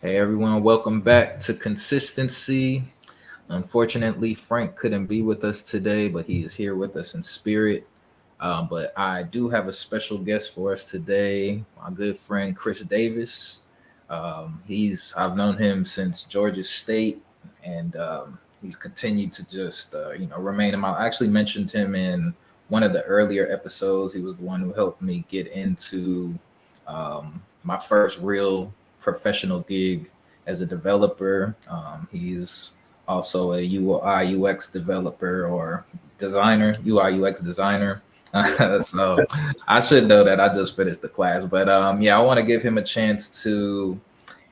Hey everyone, welcome back to Consistency. Unfortunately, Frank couldn't be with us today, but he is here with us in spirit. But I do have a special guest for us today, my good friend Chris Davis. He's I've known him since Georgia State, and he's continued to just remain in my. I actually mentioned him in one of the earlier episodes. He was the one who helped me get into my first real professional gig as a developer. He's also a UI UX developer or designer, UI UX designer. So I should know that. I just finished the class, but yeah, I want to give him a chance to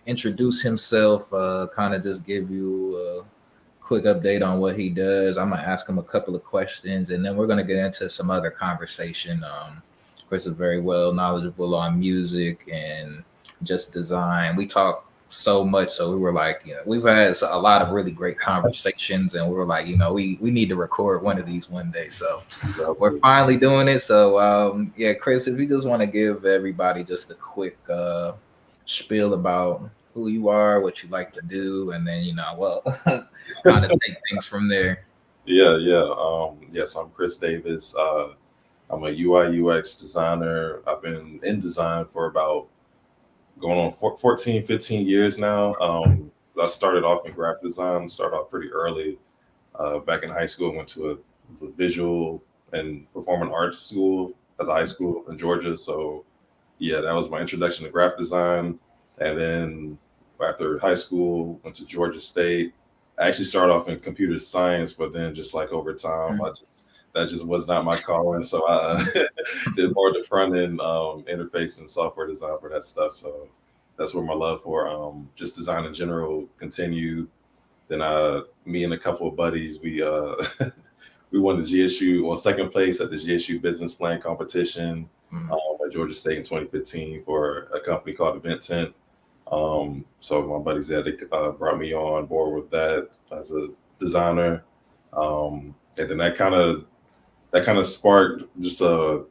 introduce himself, kind of just give you a quick update on what he does. I'm gonna ask him a couple of questions, and then we're gonna get into some other conversation. Chris is very well knowledgeable on music and just design. We talk so much, so we were like, we've had a lot of really great conversations, and we were like, we need to record one of these one day. So we're finally doing it. So yeah, Chris, if you just want to give everybody just a quick spiel about who you are, what you like to do, and then kind of take things from there. Yes, I'm Chris Davis. I'm a UI UX designer. I've been in design for about going on 14, 15 years now. I started off in graphic design, started off pretty early. Back in high school, went to a visual and performing arts school as a high school in Georgia. So yeah, that was my introduction to graphic design. And then after high school, went to Georgia State. I actually started off in computer science, but then just like over time, that just was not my calling. So I did more the front end interface and software design for that stuff. So that's where my love for just design in general continued. Then me and a couple of buddies, we won the GSU, well, second place at the GSU business plan competition at Georgia State in 2015 for a company called Event Tent. So my buddies there, they brought me on board with that as a designer. And then that kind of sparked just a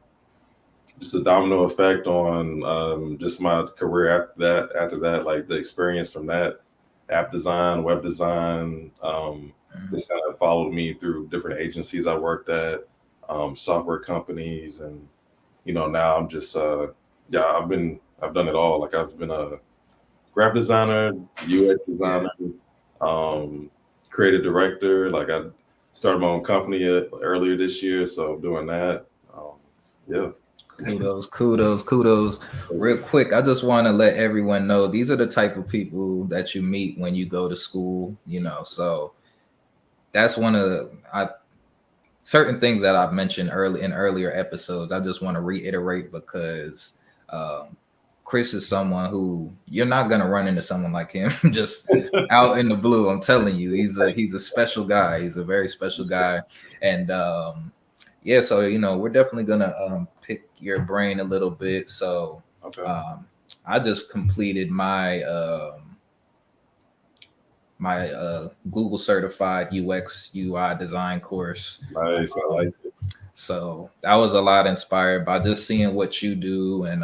domino effect on just my career after that, like the experience from that app design, web design, just kind of followed me through different agencies I worked at, software companies, and now I'm just yeah, I've done it all. Like I've been a graphic designer, UX designer, um, creative director. Like I started my own company earlier this year, so I'm doing that. Yeah. Kudos. Real quick, I just want to let everyone know these are the type of people that you meet when you go to school, So that's one of certain things that I've mentioned earlier episodes. I just want to reiterate because Chris is someone who you're not gonna run into someone like him just out in the blue. I'm telling you, he's a special guy. He's a very special guy, and yeah. So we're definitely gonna pick your brain a little bit. So Okay. I just completed my Google certified UX UI design course. Nice. I like it. So that was a lot inspired by just seeing what you do and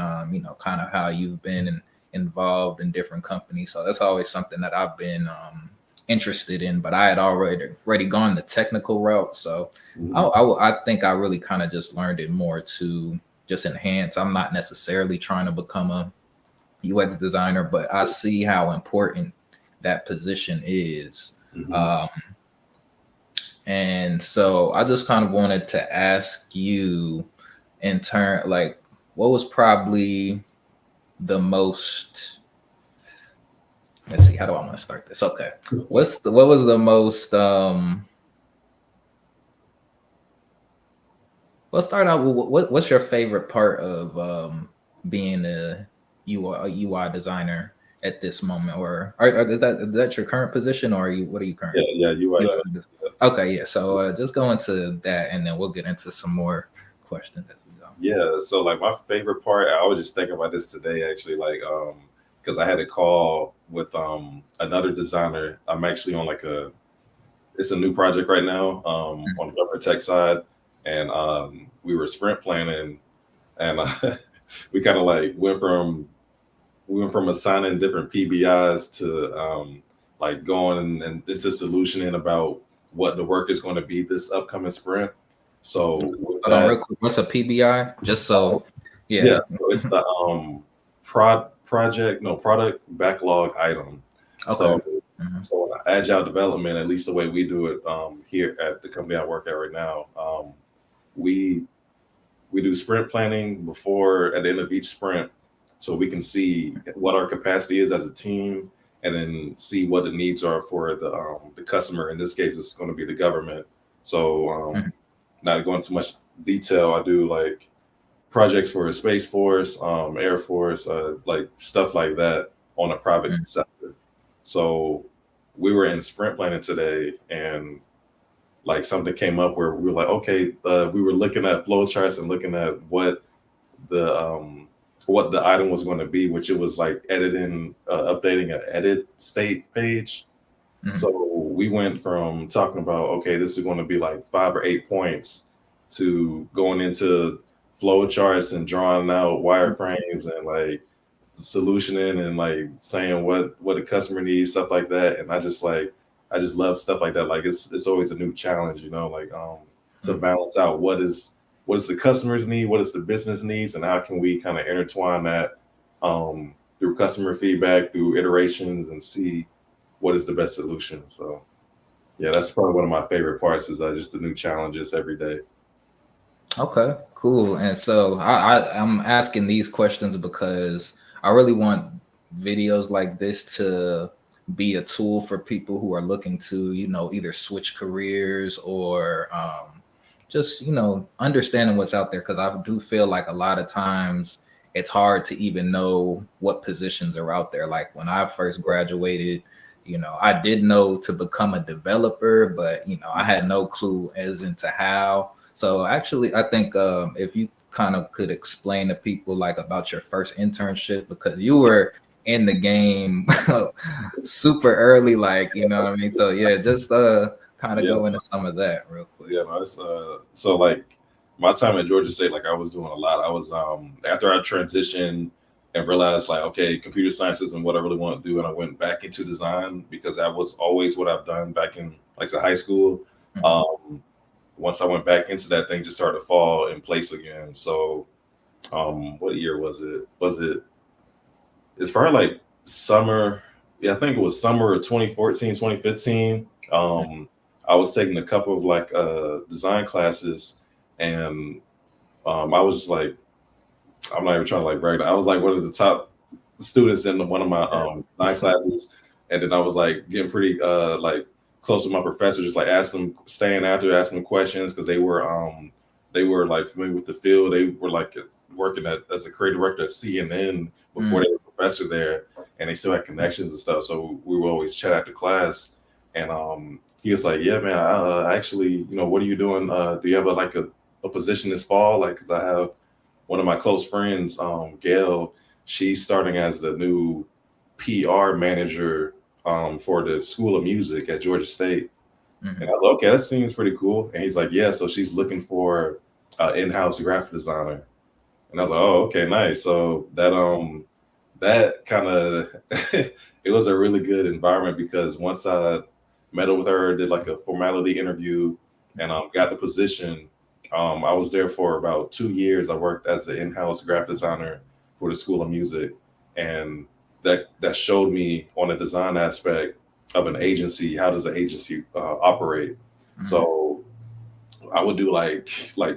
kind of how you've been involved in different companies. So that's always something that I've been interested in, but I had already gone the technical route. So I think I really kind of just learned it more to just enhance. I'm not necessarily trying to become a UX designer, but I see how important that position is. And so I just kind of wanted to ask you in turn, like, what was probably the most, let's see, how do I want to start this? Okay. What was the most, let's start out with what's your favorite part of being a UI designer at this moment, or is that your current position, or what are you currently? Yeah, UI. Okay, yeah. So just go into that, and then we'll get into some more questions as we go. Yeah, so like my favorite part, I was just thinking about this today actually, like because I had a call with another designer. I'm actually on it's a new project right now on the government tech side, and we were sprint planning, and we kind of like went from we went from assigning different PBIs to like going and into solutioning about what the work is going to be this upcoming sprint. So with Hold on, that, real quick. What's a PBI? Just so, yeah. yeah, so it's the product backlog item. Okay. So so in agile development, at least the way we do it here at the company I work at right now, we we do sprint planning before at the end of each sprint, so we can see what our capacity is as a team, and then see what the needs are for the customer. In this case, it's going to be the government. So not going into much detail, I do like projects for Space Force, Air Force, like stuff like that on a private sector. So we were in sprint planning today, and like something came up where we were like, okay, we were looking at flow charts and looking at what the item was going to be, which it was like editing, updating an edit state page. So we went from talking about, okay, this is going to be like 5 or 8 points, to going into flow charts and drawing out wireframes and like solutioning and like saying what the customer needs, stuff like that. And I just love stuff like that. Like it's always a new challenge, you know, like to balance out what is the customer's need, what is the business needs, and how can we kind of intertwine that through customer feedback, through iterations, and see what is the best solution. So yeah, that's probably one of my favorite parts, is just the new challenges every day. Okay, cool. And so I'm asking these questions because I really want videos like this to be a tool for people who are looking to, either switch careers or just, understanding what's out there. Because I do feel like a lot of times it's hard to even know what positions are out there. Like when I first graduated, I did know to become a developer, but, I had no clue as into how. So actually, I think if you kind of could explain to people like about your first internship, because you were in the game super early, like, you know what I mean? So yeah, just kind of go into some of that real quick. Yeah, no, it's so like my time at Georgia State, like I was doing a lot. I was after I transitioned and realized like, okay, computer science isn't what I really want to do, and I went back into design because that was always what I've done back in like high school. Once I went back into that, thing just started to fall in place again. So what year was it? It's probably like summer. Yeah, I think it was summer of 2014, 2015. I was taking a couple of like design classes, and I was just like, I'm not even trying to like brag. I was like one of the top students in one of my design classes, and then I was like getting pretty like close to my professor, just like staying after, asking them questions, because they were like familiar with the field. They were like working as a creative director at CNN before they were a professor there, and they still had connections and stuff. So we would always chat after class, and he was like, "Yeah, man, actually, what are you doing? Do you have a position this fall? Like, because I have one of my close friends, Gail. She's starting as the new PR manager for the School of Music at Georgia State." And I was like, okay, that seems pretty cool. And he's like, yeah, so she's looking for an in-house graphic designer. And I was like, oh, okay, nice. So that kind of it was a really good environment, because once I met up with her, did like a formality interview, and got the position. I was there for about 2 years. I worked as the in-house graphic designer for the School of Music, and that showed me on the design aspect of an agency, how does the agency operate. So I would do like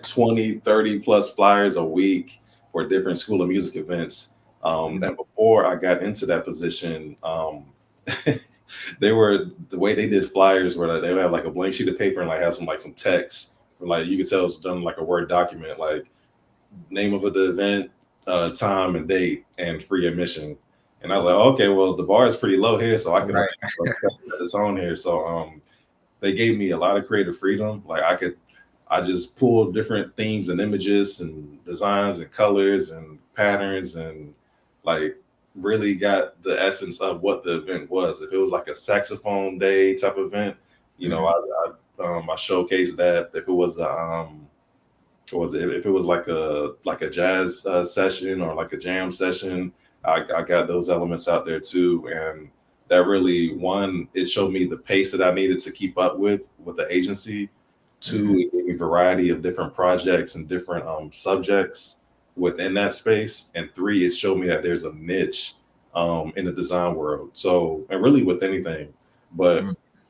20, 30 plus flyers a week for different School of Music events. And before I got into that position, the way they did flyers were that they would have like a blank sheet of paper and like have some text, like you could tell it's done like a Word document, like name of the event, time and date, and free admission. And I was like, okay, well, the bar is pretty low here, so I can it's on here. So they gave me a lot of creative freedom. Like I just pulled different themes and images and designs and colors and patterns, and like really got the essence of what the event was. If it was like a saxophone day type event, I showcased that. If it was if it was like a jazz session or like a jam session, I got those elements out there too, and that really, one, it showed me the pace that I needed to keep up with the agency. Two, Mhm. it gave me variety of different projects and different subjects within that space. And three, it showed me that there's a niche in the design world. So, and really with anything. But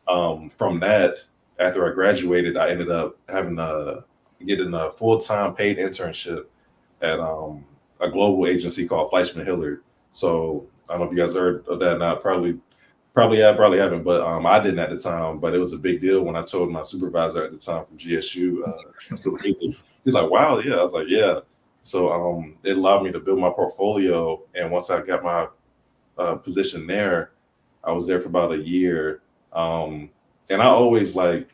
Mhm. from that, after I graduated, I ended up having getting a full time paid internship at a global agency called Fleischman Hillard. So I don't know if you guys heard of that. Not probably yeah, probably haven't, but I didn't at the time. But it was a big deal when I told my supervisor at the time from GSU. He's like, "Wow, yeah." I was like, "Yeah." So it allowed me to build my portfolio, and once I got my position there, I was there for about a year, and I always like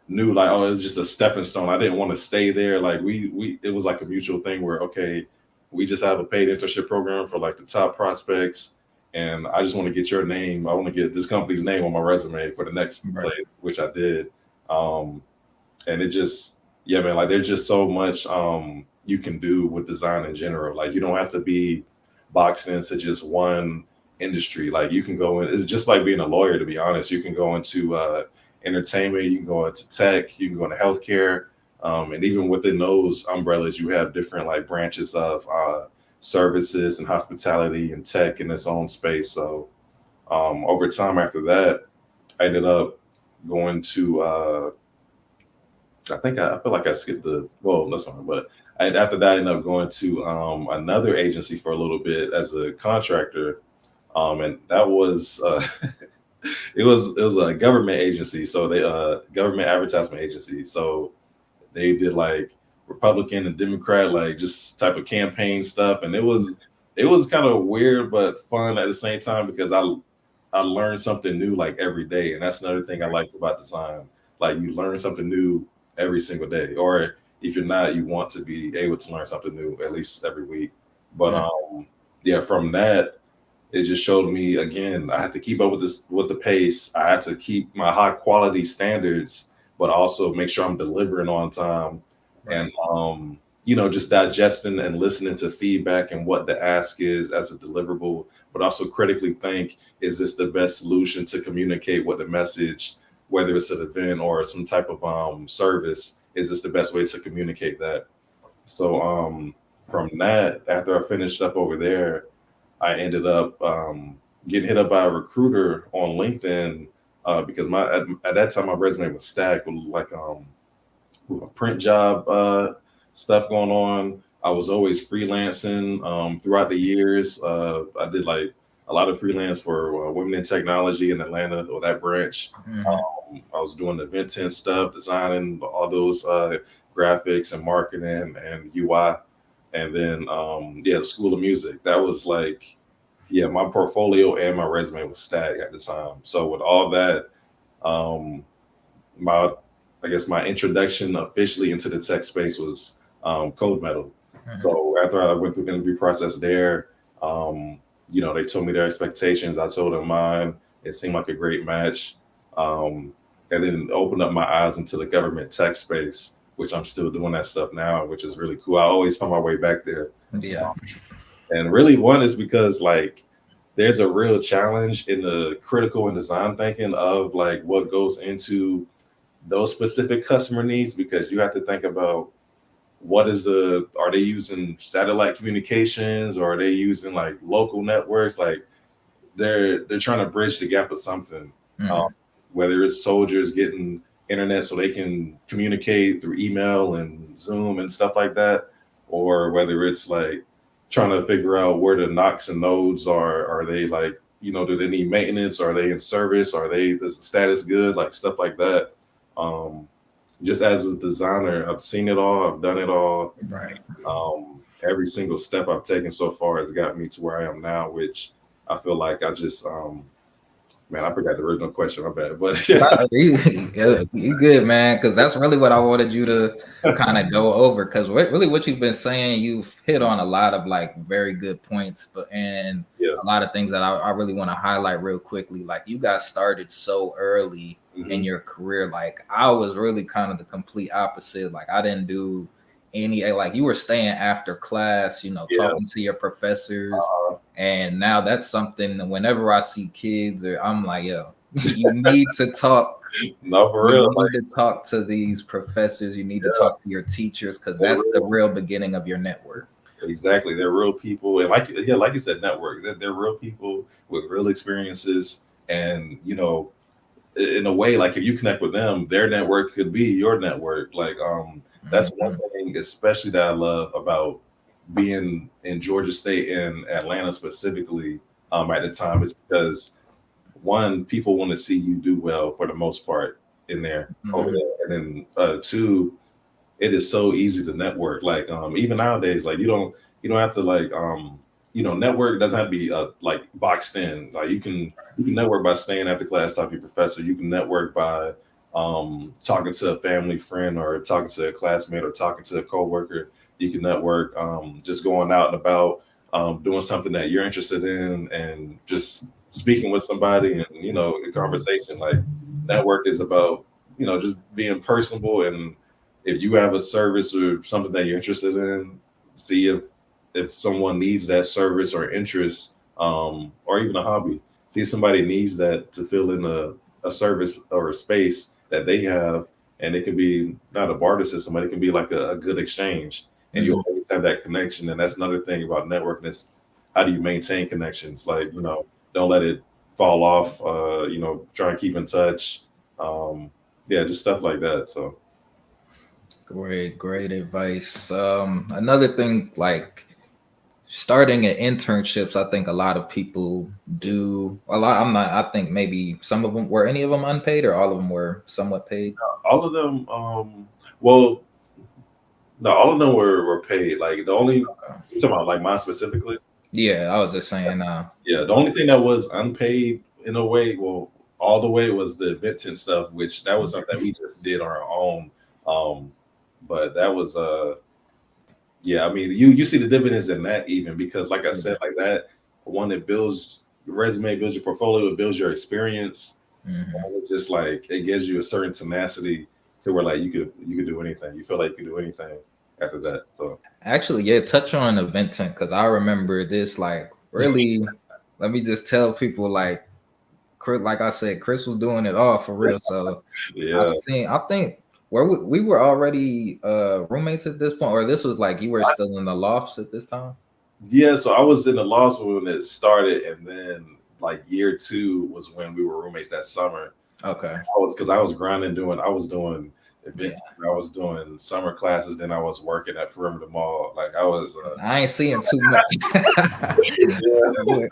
knew like, oh, it was just a stepping stone. I didn't want to stay there. Like we it was like a mutual thing where, okay, we just have a paid internship program for like the top prospects, and I just want to get your name. I want to get this company's name on my resume for the next Right. place, which I did. Um, and it just, yeah, man, like there's just so much you can do with design in general. Like you don't have to be boxed into just one industry. Like you can go in, it's just like being a lawyer, to be honest. You can go into entertainment, you can go into tech, you can go into healthcare. And even within those umbrellas, you have different like branches of services and hospitality and tech in its own space. So over time after that, I ended up going to I feel like I skipped the well, that's fine. But after that, I ended up going to another agency for a little bit as a contractor, and that was it was a government agency, so they government advertisement agency. So they did like Republican and Democrat, like just type of campaign stuff, and it was kind of weird but fun at the same time because I learned something new like every day, and that's another thing I like about design. Like you learn something new every single day, or if you're not, you want to be able to learn something new at least every week. But Mhm. yeah, from that, it just showed me again. I had to keep up with the pace. I had to keep my high quality standards, but also make sure I'm delivering on time, and Right. just digesting and listening to feedback and what the ask is as a deliverable, but also critically think, is this the best solution to communicate what the message, whether it's an event or some type of service, is this the best way to communicate that? So from that, after I finished up over there, I ended up getting hit up by a recruiter on LinkedIn because at that time my resume was stacked with like print job stuff going on. I was always freelancing throughout the years. I did like a lot of freelance for Women in Technology in Atlanta, or that branch. Mhm. I was doing event tent stuff, designing all those graphics and marketing and UI. And then, yeah, the School of Music. That was like, yeah, my portfolio and my resume was stacked at the time. So with all that, um, my I guess my introduction officially into the tech space was Code Metal. Mhm. So after I went through the interview process there, they told me their expectations. I told them mine. It seemed like a great match. Um, and then opened up my eyes into the government tech space, which I'm still doing that stuff now, which is really cool. I always find my way back there. Yeah. And really, one is because like there's a real challenge in the critical and design thinking of like what goes into those specific customer needs, because you have to think about are they using satellite communications, or are they using like local networks? Like they're trying to bridge the gap of something, um, Mhm. whether it's soldiers getting internet so they can communicate through email and Zoom and stuff like that, or whether it's like trying to figure out where the knocks and nodes are. Are they like, do they need maintenance? Are they in service? Is the status good? Like stuff like that. Um, just as a designer, I've seen it all, I've done it all. Right. Every single step I've taken so far has got me to where I am now, which I feel like I just, man, I forgot the original question. My bad, but No, you good, man, because that's really what I wanted you to kind of go over. Because really, what you've been saying, you've hit on a lot of like very good points, but and yeah, a lot of things that I really want to highlight real quickly. Like you got started so early in hmm your career. Like I was really kind of the complete opposite. Like I didn't do any like you were staying after class, yeah, talking to your professors uh, And now that's something that whenever I see kids, or I'm like, yo, you need to talk. No, for You real. need to talk to these professors. You need to Yeah, talk to your teachers because they're that's the real. real beginning of your network. Exactly. They're real people. And like you said, network. They're real people with real experiences. And, in a way, like if you connect with them, their network could be your network. Like, that's one Mhm. thing, especially that I love about being in Georgia State and Atlanta specifically, at the time, is because one, people want to see you do well for the most part in there over Mhm. there. And then two, it is so easy to network. Like even nowadays, like you don't have to like network doesn't have to be like boxed in. Like you can network by staying after class, talking to your professor. You can network by talking to a family friend or talking to a classmate or talking to a coworker. You can network just going out and about, doing something that you're interested in, and just speaking with somebody and a conversation. Like network is about just being personable, and if you have a service or something that you're interested in, see if someone needs that service or interest, or even a hobby. See if somebody needs that to fill in a service or a space that they have, and it can be not a barter system, but it can be like a good exchange, and you Mhm. always have that connection. And that's another thing about networking is how do you maintain connections? Like don't let it fall off. Try and keep in touch. Yeah, just stuff like that. So. Great advice. Another thing, like starting at internships, I think a lot of people do a lot. I'm not. I think maybe some of them were any of them unpaid, or all of them were somewhat paid. All of them, well, no, all of them were paid. Like the only Okay. you talking about like mine specifically. Yeah, I was just saying. Yeah, the only thing that was unpaid in a way, well, all the way was the Vincent stuff, which that was something that we just did on our own. Um, but that was yeah, I mean, you see the dividends in that even because, like I said, like that one that builds your resume, builds your portfolio, it builds your experience. Mhm. It just like it gives you a certain tenacity to where like you could do anything. You feel like you could do anything after that. So Actually, yeah, touch on Eventing because I remember this. Like, really, let me just tell people, like, Chris, like I said, Chris was doing it all for real. So yeah, I think where we were already roommates at this point, or this was like you were still in the lofts at this time. yeah. So I was in the law school when it started, and then like year two was when we were roommates that summer. Okay. I was grinding doing I was doing Yeah. events, I was doing summer classes, then I was working at Perimeter Mall. Like I was I ain't seeing too much. yeah, Yeah,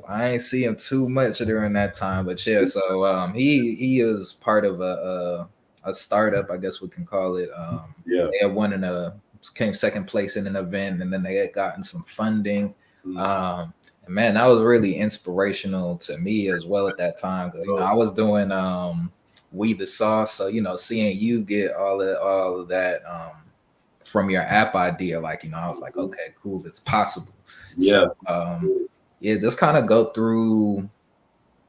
I ain't seeing too much during that time, but yeah. So he is part of a startup, I guess we can call it. yeah. They had won in a came second place in an event, and then they had gotten some funding. Mm. And man, that was really inspirational to me as well at that time because I was doing We the Sauce, so seeing you get all of that from your app idea, like I was like, okay, cool, it's possible. So Yeah. yeah, just kind of go through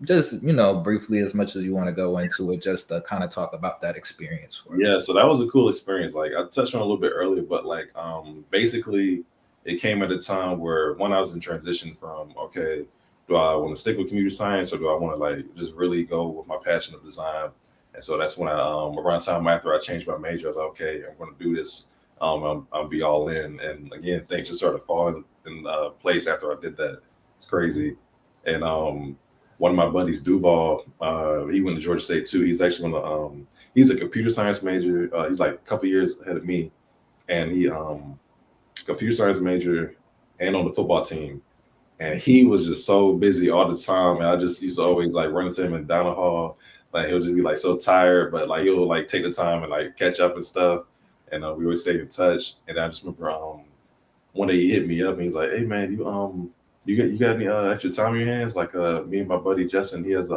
just briefly as much as you want to go into it, just to kind of talk about that experience for me. Yeah, so that was a cool experience. Like I touched on a little bit earlier, but like basically it came at a time where when I was in transition from okay, do I want to stick with computer science or do I want to like just really go with my passion of design? And so that's when I around time after I changed my major, I was like, okay, I'm gonna do this. I'll be all in. And again, things just started falling in place after I did that. It's crazy. And one of my buddies, Duval, he went to Georgia State too. He's actually gonna he's a computer science major. He's like a couple years ahead of me, and he computer science major and on the football team. And he was just so busy all the time, and I just used to always like run into him in Downer Hall. Like he'll just be like so tired, but like he'll like take the time and like catch up and stuff. And we always stayed in touch. And I just remember one day he hit me up and he's like, "Hey man, you got any extra time in your hands? Like me and my buddy Justin, he has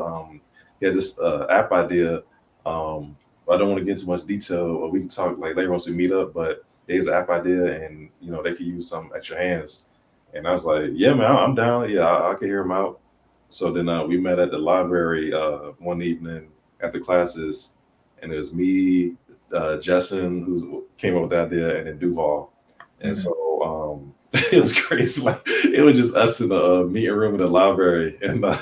this app idea. I don't want to get into much detail. Or we can talk like later once we meet up. But there's an app idea, and they could use some extra hands." And I was like, "Yeah, man, I'm down. Yeah, I can hear him out." So then we met at the library one evening after classes, and it was me, Justin, who came up with the idea, and then Duval. And Mhm. so it was crazy. Like it was just us in the meeting room in the library, and like,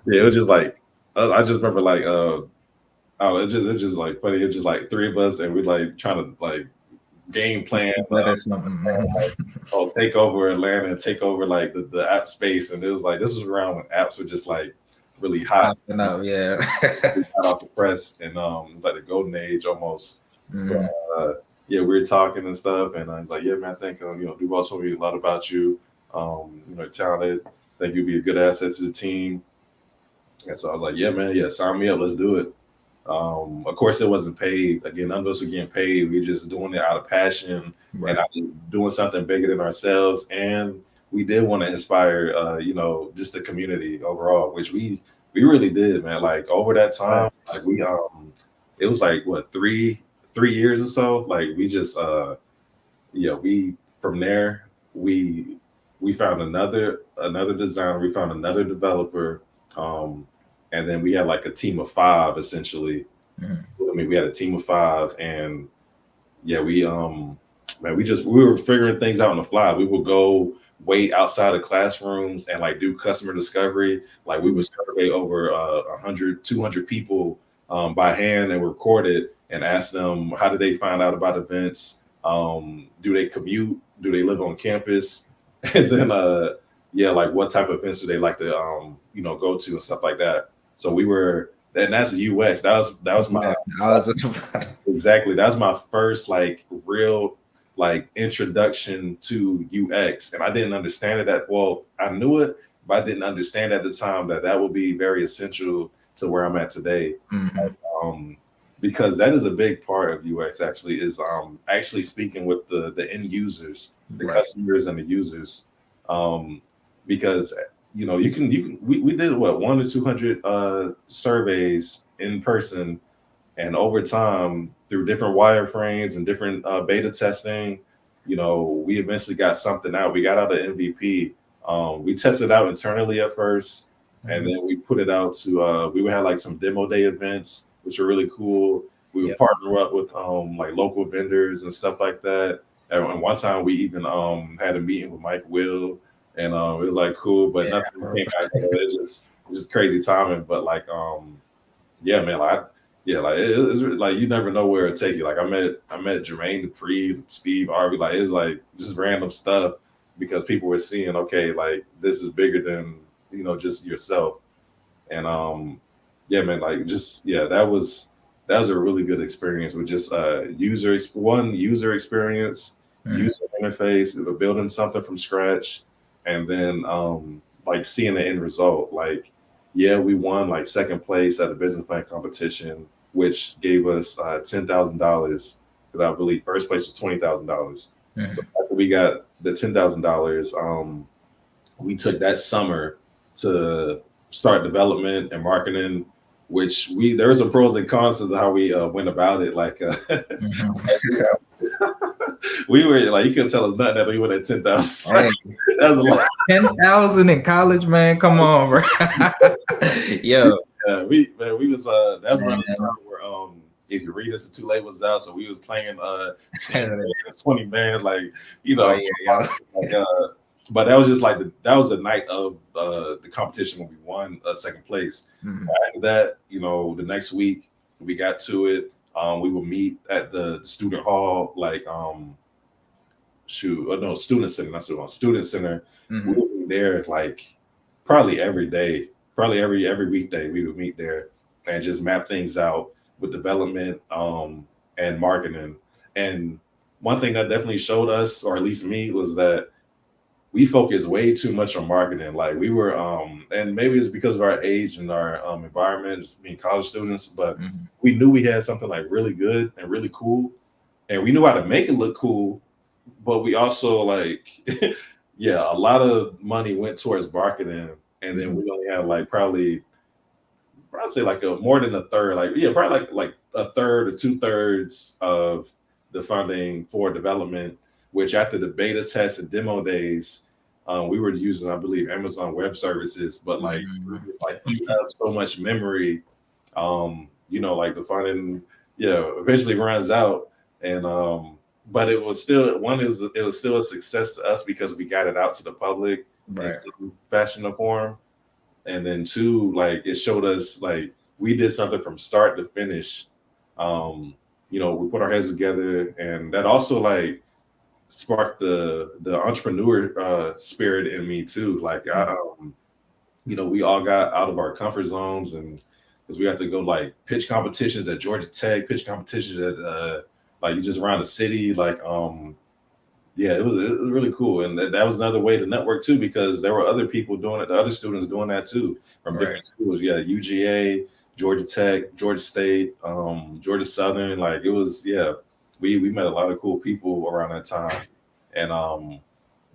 yeah, it was just like I just remember like oh, it's just like funny. It's just like three of us, and we like trying to like game plan. Together something. Oh, take over Atlanta and take over like the app space. And it was like this was around when apps were just like really hot. Up, yeah. Hot off the press, and like the golden age almost. Mm-hmm. So yeah, we were talking and stuff, and I was like, yeah, man, I think Duval told me a lot about you. Talented. I think you'd be a good asset to the team. And so I was like, yeah, man, yeah, sign me up, let's do it. Of course, it wasn't paid. Again, none of us were getting paid. We just doing it out of passion and doing something bigger than ourselves. And we did want to inspire, just the community overall, which we really did, man. Like over that time, like we, it was like what 3 years or so. Like we just, we from there we found another designer. We found another developer. And then we had like a team of 5 essentially. I mean, we had a team of 5, and yeah, we were figuring things out on the fly. We would go wait outside of classrooms and like do customer discovery. Like we would survey over 100, 200 people by hand and record it and ask them how did they find out about events? Do they commute? Do they live on campus? And then like what type of events do they like to go to and stuff like that. So we were, and that's UX. That was my exactly. That was my first like real like introduction to UX, and I didn't understand it I knew it, but I didn't understand at the time that would be very essential to where I'm at today. Because that is a big part of UX. Actually, is actually speaking with the end users, the customers, and the users. Because we did what 100 to 200 surveys in person, and over time through different wireframes and different beta testing, we eventually got something out. We got out an MVP. We tested out internally at first, and then we put it out to we would have like some demo day events, which were really cool. We would partner up with like local vendors and stuff like that. And one time we even had a meeting with Mike Will. And it was like cool, but nothing came out of it. It's just crazy timing. But like, man, it's like you never know where it take you. Like I met Jermaine Dupri, Steve Harvey. Like it's like just random stuff because people were seeing, okay, like this is bigger than just yourself. And man, like that was a really good experience with just user experience, user interface, building something from scratch. And then like seeing the end result, like, we won like second place at a business plan competition, which gave us $10,000 because I believe first place was $20,000. So after we got the $10,000, we took that summer to start development and marketing, which there were some pros and cons to how we went about it. Like we were like, you couldn't tell us nothing that we went at 10,000. Hey, that was a lot. 10,000 in college, man. Come on, bro. Yo. Yeah, we was that's when if you read this, Too Late was out, so we was playing 10 20 bands, like but that was just like that was the night of the competition when we won second place. After that, the next week we got to it. We would meet at the student hall, like student center, not student hall, student center. We would be there like probably every day, probably every weekday. We would meet there and just map things out with development and marketing. And one thing that definitely showed us, or at least me, was that we focused way too much on marketing. Like we were, and maybe it's because of our age and our environment, just being college students, but we knew we had something like really good and really cool, and we knew how to make it look cool. But we also like, a lot of money went towards marketing, and then we only had like probably, I'd say like more than a third, probably like a third or 2/3 of the funding for development. Which after the beta test and demo days, we were using, I believe, Amazon Web Services, but like, you have so much memory, like the funding, eventually runs out. And but it was still it was still a success to us because we got it out to the public in Right. some fashion or form. And then two, like it showed us like we did something from start to finish. Um, we put our heads together, and that also like sparked the entrepreneur spirit in me too. Like we all got out of our comfort zones, and because we had to go like pitch competitions at Georgia Tech, pitch competitions at like you just around the city, like yeah, it was really cool, and that was another way to network too because there were other people doing it, the other students doing that too from Right. different schools. Yeah, UGA, Georgia Tech, Georgia State, Georgia Southern. Like it was, yeah, we met a lot of cool people around that time, and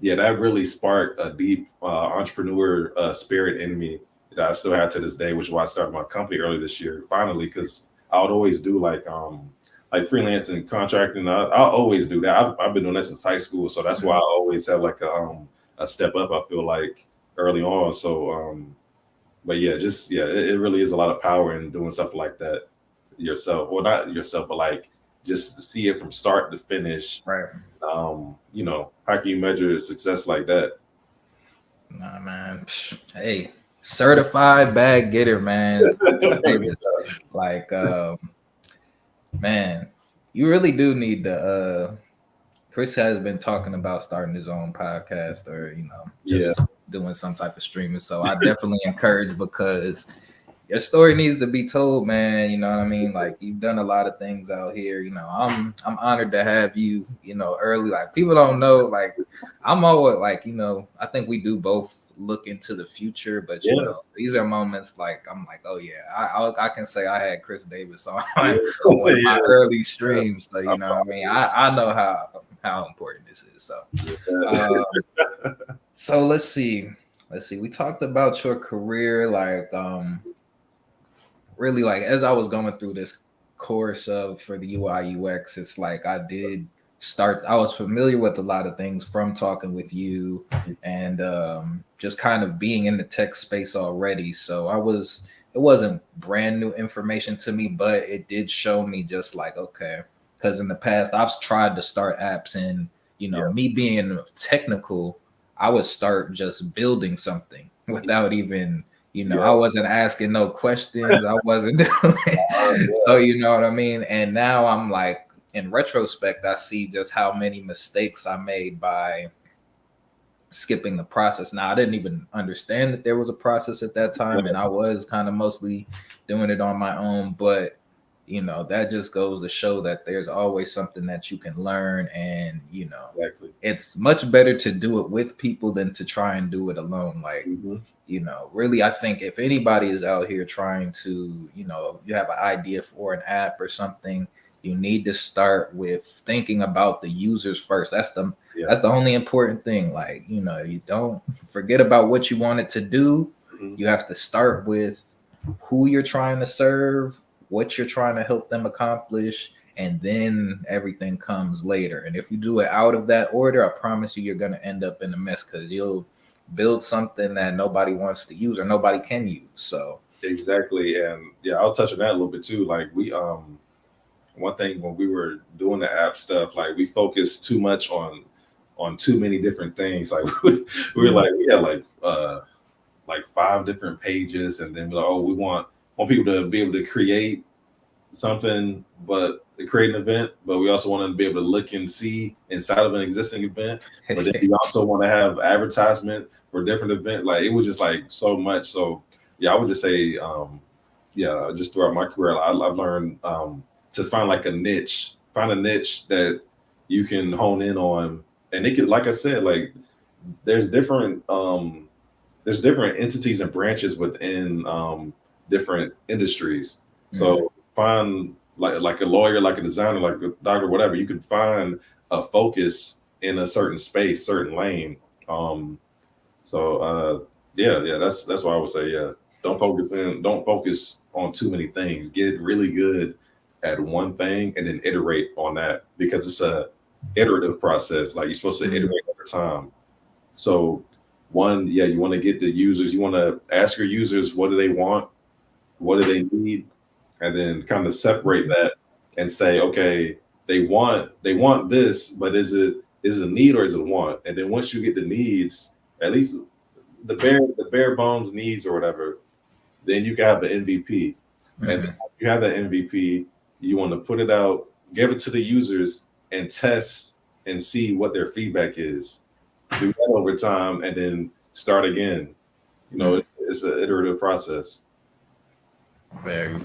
yeah, that really sparked a deep entrepreneur spirit in me that I still have to this day, which is why I started my company early this year, finally, because I would always do like freelancing, contracting. I'll always do that. I've been doing that since high school, so that's why I always have like a step up. I feel like early on. So, but yeah, just yeah, it really is a lot of power in doing something like that yourself. Well, not yourself, but like just to see it from start to finish. Right. How can you measure success like that? Nah, man. Hey, certified bag getter, man. Like, man, you really do need the. Chris has been talking about starting his own podcast or just doing some type of streaming. So I definitely encourage because your story needs to be told, man. You know what I mean? Like you've done a lot of things out here. I'm honored to have you. Early. Like people don't know. Like I'm always like I think we do both look into the future, but these are moments like I'm like, oh yeah, I can say I had Chris Davis on one of my early streams. So what I mean. I know how important this is. So so let's see. We talked about your career, like really like as I was going through this course for the UI UX, it's like I was familiar with a lot of things from talking with you and just kind of being in the tech space already. So it wasn't brand new information to me, but it did show me just like, okay, because in the past I've tried to start apps and me being technical, I would start just building something without even I wasn't asking no questions. I wasn't doing it. So you know what I mean? And now I'm like, in retrospect, I see just how many mistakes I made by skipping the process. Now, I didn't even understand that there was a process at that time, and I was kind of mostly doing it on my own. But that just goes to show that there's always something that you can learn, and Exactly. It's much better to do it with people than to try and do it alone. Like really, I think if anybody is out here trying to you have an idea for an app or something, you need to start with thinking about the users first. That's the only important thing. Like you don't forget about what you want it to do. You have to start with who you're trying to serve, what you're trying to help them accomplish, and then everything comes later. And if you do it out of that order, I promise you're going to end up in a mess because you'll build something that nobody wants to use or nobody can use. So exactly. And yeah, I'll touch on that a little bit too. Like we one thing when we were doing the app stuff, like we focused too much on too many different things. Like we were like, we had like 5 different pages, and then we're like, oh, we want people to be able to create something, but create an event, but we also want them to be able to look and see inside of an existing event. But then we also want to have advertisement for different events. Like it was just like so much. So yeah, I would just say, just throughout my career, I've learned to find like a niche, that you can hone in on, and it could, like I said, like there's different entities and branches within different industries. So find like a lawyer, like a designer, like a doctor, whatever. You can find a focus in a certain space, certain lane. That's why I would say, don't focus on too many things. Get really good at one thing and then iterate on that, because it's a iterative process. Like you're supposed to iterate over time. So you want to get the users, you want to ask your users, what do they want? What do they need? And then kind of separate that and say, okay, they want this, but is it a need or is it a want? And then once you get the needs, at least the bare bones needs or whatever, then you can have the MVP. And Mhm. if you have that MVP, you want to put it out, give it to the users, and test and see what their feedback is. Do that over time, and then start again. You know, Mhm. it's an iterative process. Very,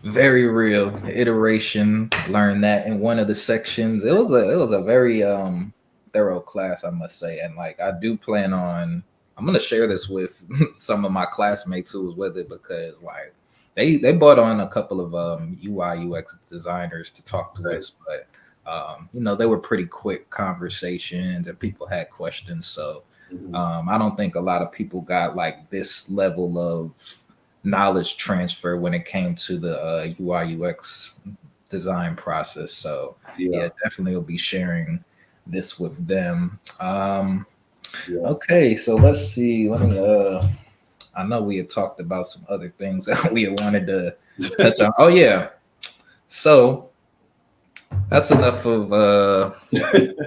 very real iteration. Learned that in one of the sections. It was a very thorough class, I must say, and like I do plan on. I'm gonna share this with some of my classmates who was with it because like they brought on a couple of UI UX designers to talk to Right. us, but they were pretty quick conversations and people had questions. So Mhm. I don't think a lot of people got like this level of knowledge transfer when it came to the UI UX design process. So Yeah, yeah, definitely will be sharing this with them. yeah. Okay, so let's see. Let me I know we had talked about some other things that we had wanted to touch on. Oh yeah. So that's enough of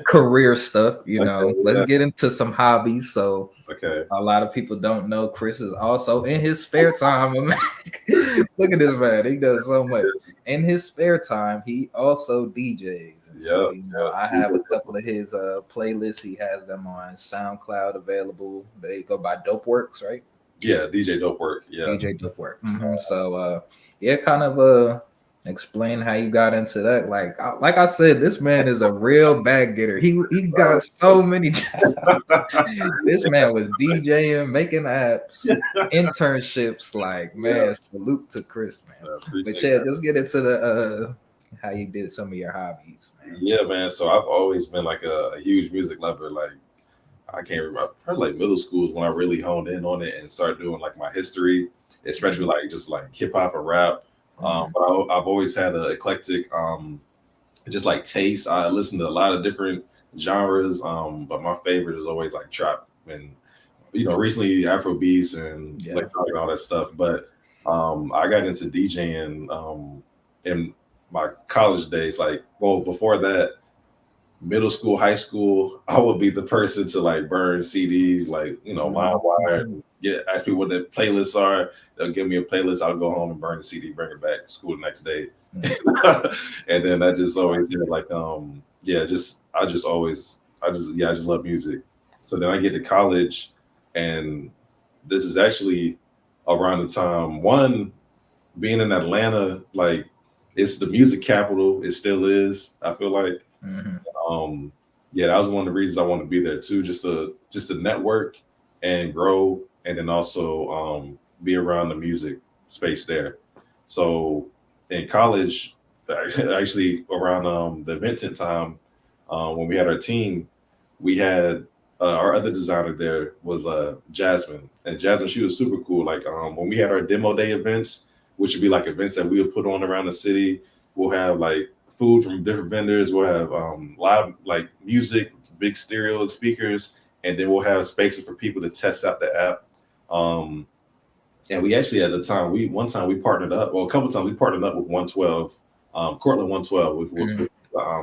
career stuff, Okay, Let's yeah. get into some hobbies. So Okay. a lot of people don't know Chris is also in his spare time. Look at this man; he does so much in his spare time. He also DJs, and so Yeah, yeah. I have a DJ. couple of his playlists. He has them on SoundCloud available. They go by Dope Works, right? Yeah, DJ Dope Work. Yeah. DJ Dope Work. So yeah, kind of explain how you got into that. Like I said, this man is a real bag getter. He got so many jobs. This man was DJing, making apps, internships. Like, Yeah, man, salute to Chris, man. I But appreciate yeah, that. just get into the how you did some of your hobbies, man. Yeah, man. So I've always been like a huge music lover. Like I can't remember, probably like middle school is when I really honed in on it and started doing like my history, especially Mhm. like just like hip hop and rap. Mhm. But I've always had an eclectic, just like taste. I listen to a lot of different genres, but my favorite is always like trap and recently Afro beats and Yeah. electronic and all that stuff. But I got into DJing in my college days. Like, well, before that, middle school, high school, I would be the person to like burn CDs, like Mhm. LimeWire, Mhm. and ask me what the playlists are. They'll give me a playlist. I'll go home and burn the CD, bring it back to school the next day, Mhm. and then I just always did like just I just love music. So then I get to college, and this is actually around the time one being in Atlanta, like it's the music capital. It still is. I feel like Mhm. um, yeah, that was one of the reasons I want to be there too, just to network and grow, and then also be around the music space there. So in college, actually around the Venton time, when we had our team, we had our other designer there was Jasmine, and Jasmine she was super cool. Like when we had our demo day events, which would be like events that we would put on around the city, we'll have like food from different vendors. We'll have live like music, big stereo speakers, and then we'll have spaces for people to test out the app. Um, and we actually at the time we one time we partnered up, well, a couple times we partnered up with 112, Cortland 112 Mhm.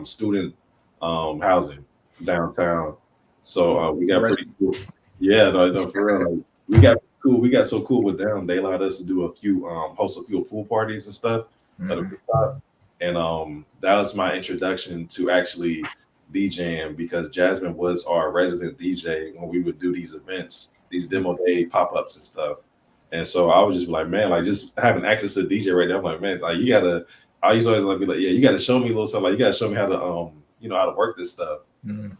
with student housing downtown. So we got Rest- pretty cool. Yeah, no, no, for real. Like, we got cool. We got so cool with them. They allowed us to do a few host a few pool parties and stuff at a Mhm. rooftop. And that was my introduction to actually DJing because Jasmine was our resident DJ when we would do these events, these demo day pop ups and stuff. And so I would just be like, man, like just having access to the DJ right there. I'm like, man, like you gotta. I used to always like be like, yeah, you gotta show me a little something. Like you gotta show me how to how to work this stuff. Mhm.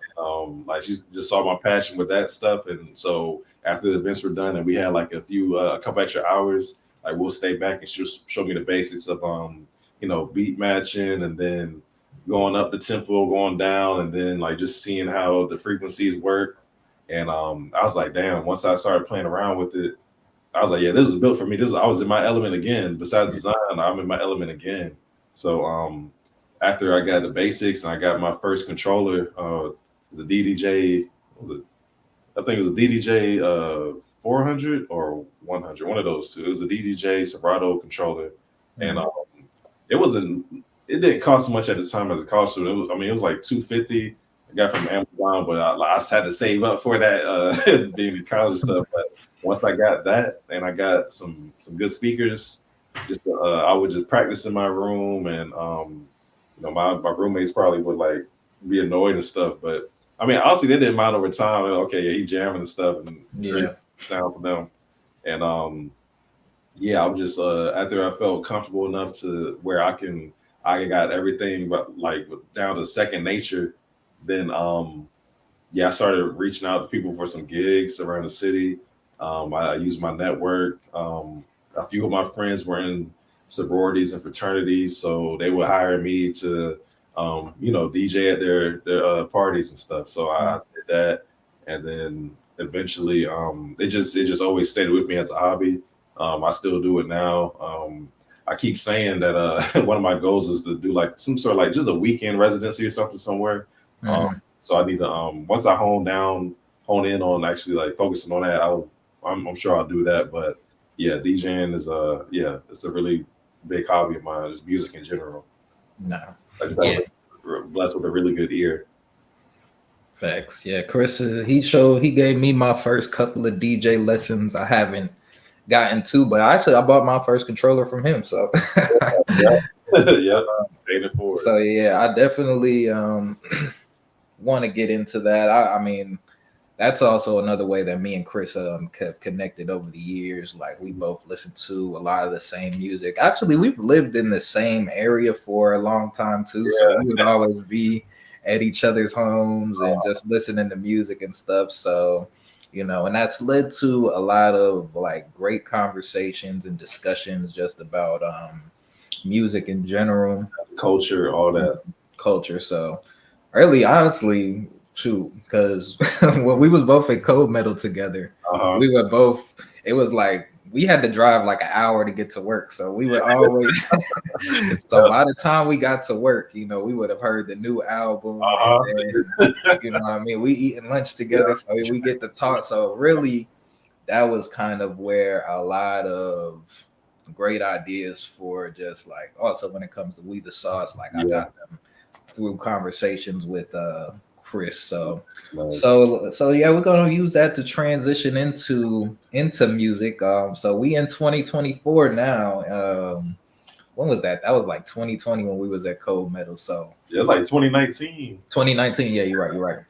Like she just saw my passion with that stuff, and so after the events were done and we had like a couple extra hours, like we'll stay back and she'll show me the basics of beat matching and then going up the tempo, going down, and then like just seeing how the frequencies work. And I was like, damn. Once I started playing around with it, I was like, yeah, this was built for me. I was in my element again. Besides design, I'm in my element again. So after I got the basics and I got my first controller, the DDJ, was it, I think it was a DDJ 400 or 100, one of those two. It was a DDJ Serato controller, and Mhm. it wasn't. it didn't cost much at the time as a college student. It was, I mean, it was like $250. I got from Amazon, but I just had to save up for that being in college stuff. But once I got that, and I got some good speakers, just I would just practice in my room, and my roommates probably would like be annoyed and stuff. But I mean, honestly, they didn't mind over time. Okay, yeah, he jamming and stuff, and great sound for them. And yeah, I'm just after I felt comfortable enough to where I got everything but like down to second nature. Then yeah, I started reaching out to people for some gigs around the city. I used my network. A few of my friends were in sororities and fraternities, so they would hire me to DJ at their parties and stuff. So I did that, and then eventually it just always stayed with me as a hobby. I still do it now. I keep saying that one of my goals is to do like some sort of like just a weekend residency or something somewhere. So I need to once I hone in on actually like focusing on that, I'm sure I'll do that. But yeah, DJing is it's a really big hobby of mine, just music in general. No. I just blessed with a really good ear. Facts. Yeah, Chris, he gave me my first couple of DJ lessons. I haven't gotten to, but I bought my first controller from him. So yeah. So yeah, I definitely want to get into that. I mean, that's also another way that me and Chris have connected over the years. Like we both listen to a lot of the same music. Actually, we've lived in the same area for a long time too. So we would always be at each other's homes and just listening to music and stuff. So, and that's led to a lot of like great conversations and discussions just about music in general, culture, all that culture. So really, honestly, true, because when we was both at Cold Metal together, we were both. It was like we had to drive like an hour to get to work, so we would always. So by the time we got to work, we would have heard the new album. And then, what I mean? We eating lunch together, so we get to talk. So really, that was kind of where a lot of great ideas for just like also when it comes to We the Sauce, like I got them through conversations with Chris. So yeah, we're gonna use that to transition into music. So we in 2024 now. When was that? That was like 2020 when we was at Cold Metal. So yeah, like 2019. 2019. Yeah, you're right.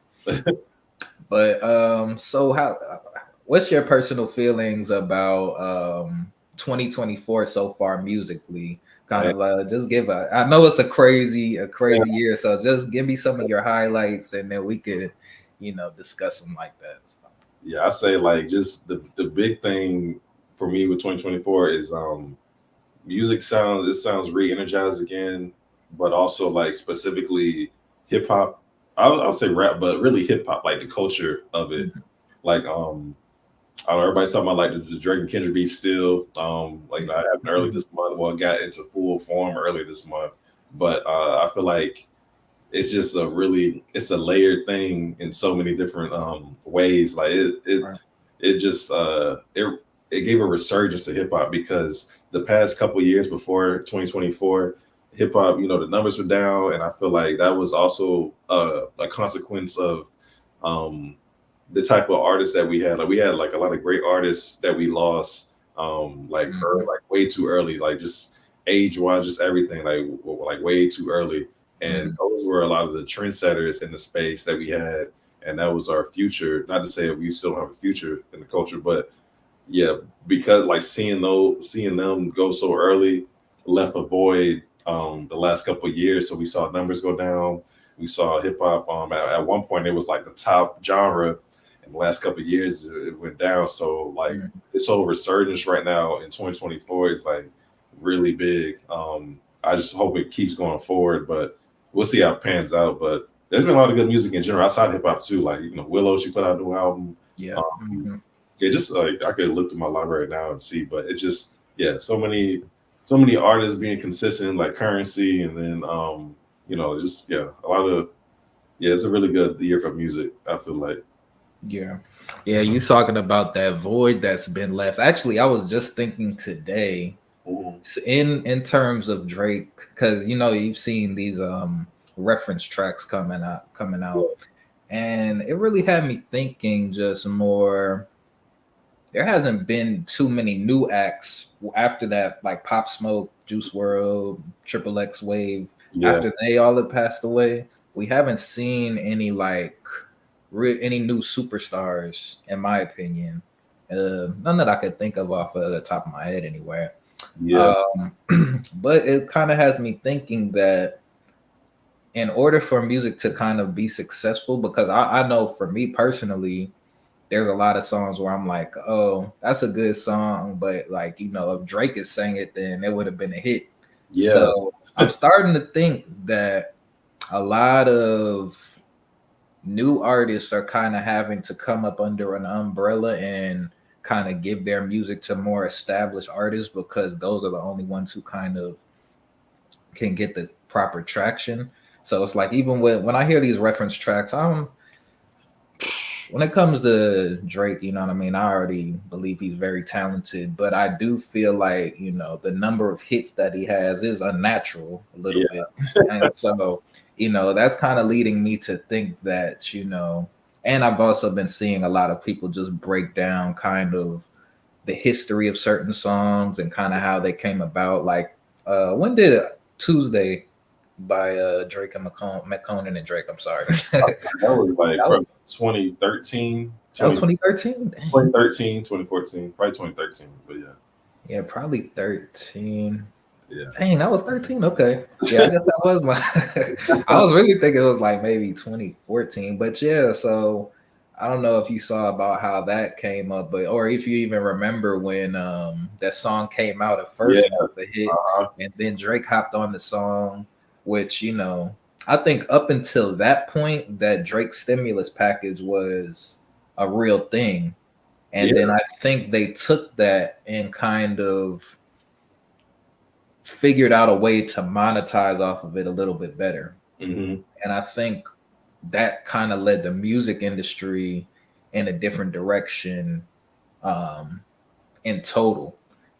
But so what's your personal feelings about 2024 so far musically? Kind of just give I know it's a crazy year, so just give me some of your highlights and then we could discuss them like that. So. Yeah, I say like just the big thing for me with 2024 is music sounds re-energized again, but also like specifically hip hop. I'll say rap, but really hip hop, like the culture of it. Like I don't know, everybody's talking about like the Drake and Kendrick beef still. Like that happened early this month. Well, it got into full form early this month. But I feel like it's just it's a layered thing in so many different ways. Like it just it gave a resurgence to hip hop because the past couple years before 2024, hip hop, the numbers were down, and I feel like that was also a consequence of the type of artists that we had. Like we had like a lot of great artists that we lost like way too early, like just age wise, just everything like way too early. And those were a lot of the trendsetters in the space that we had, and that was our future. Not to say that we still don't have a future in the culture, but yeah, because like seeing them go so early left a void the last couple of years. So we saw numbers go down. We saw hip hop at one point it was like the top genre. In the last couple of years it went down. So like this whole resurgence right now in 2024 is like really big. I just hope it keeps going forward, but we'll see how it pans out. But there's been a lot of good music in general outside hip hop too. Like Willow, she put out a new album. Yeah. Yeah, just like I could look through my library now and see, but it just so many artists being consistent, like Currency, and then just a lot of it's a really good year for music, I feel like. Yeah, you talking about that void that's been left. Actually, I was just thinking today In terms of Drake, because you've seen these reference tracks coming out, and it really had me thinking just more. There hasn't been too many new acts after that, like Pop Smoke, Juice World, Triple X Wave. Yeah. After they all have passed away, we haven't seen any any new superstars, in my opinion. None that I could think of off of the top of my head, anywhere. Yeah. But it kind of has me thinking that in order for music to kind of be successful, because I know for me personally, there's a lot of songs where I'm like, oh, that's a good song, but like, if Drake had sang it, then it would have been a hit. Yeah. So I'm starting to think that a lot of new artists are kind of having to come up under an umbrella and kind of give their music to more established artists, because those are the only ones who kind of can get the proper traction. So it's like, even when I hear these reference tracks, when it comes to Drake, you know what I mean? I already believe he's very talented, but I do feel like, the number of hits that he has is unnatural a little bit. And so, that's kind of leading me to think that, and I've also been seeing a lot of people just break down kind of the history of certain songs and kind of how they came about. Like, when did Tuesday by Drake and McConan and Drake? I'm sorry. That was like 2013. That was 2013? 2013, 2014, probably 2013, but yeah. Yeah, probably 13. Yeah. Dang, that was 13? Okay. Yeah, I guess that was my... I was really thinking it was like maybe 2014. But yeah, so I don't know if you saw about how that came up, or if you even remember when that song came out at first, and it was a hit, and then Drake hopped on the song, which, I think up until that point, that Drake stimulus package was a real thing. And then I think they took that and kind of figured out a way to monetize off of it a little bit better. Mm-hmm. And I think that kind of led the music industry in a different direction in total.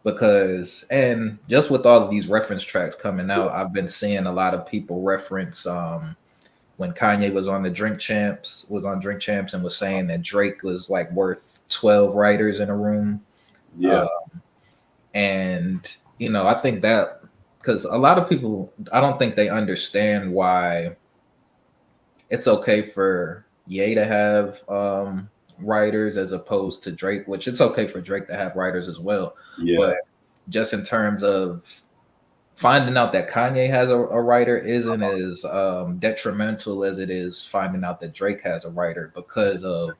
Because, and just with all of these reference tracks coming out, I've been seeing a lot of people reference when Kanye was on Drink Champs and was saying that Drake was like worth 12 writers in a room. Yeah. And, I think that, because a lot of people, I don't think they understand why it's okay for Ye to have writers as opposed to Drake, which it's okay for Drake to have writers as well. Yeah. But just in terms of finding out that Kanye has a writer isn't as detrimental as it is finding out that Drake has a writer, because of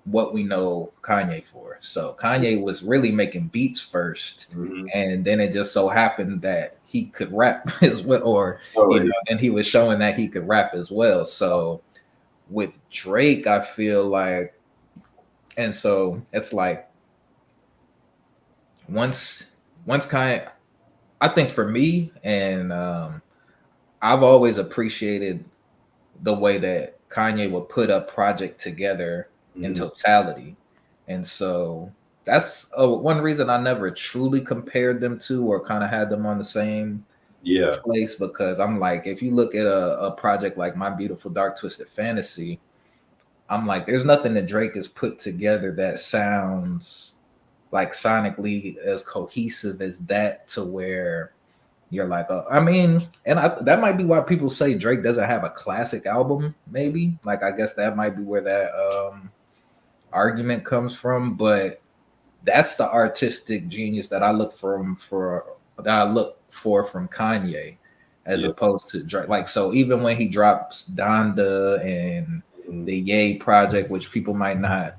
what we know Kanye for. So Kanye was really making beats first, and then it just so happened that he could rap as well, and he was showing that he could rap as well. So with Drake, I feel like, and so it's like once Kanye, I think for me, and I've always appreciated the way that Kanye would put a project together in totality. And so that's one reason I never truly compared them to, or kind of had them on the same place, because I'm like, if you look at a project like My Beautiful Dark Twisted Fantasy, I'm like, there's nothing that Drake has put together that sounds like sonically as cohesive as that, to where you're like, that might be why people say Drake doesn't have a classic album, maybe. Like, I guess that might be where that argument comes from, but that's the artistic genius that I look for from Kanye, as opposed to Drake. Like, so even when he drops Donda and the Ye project, which people might not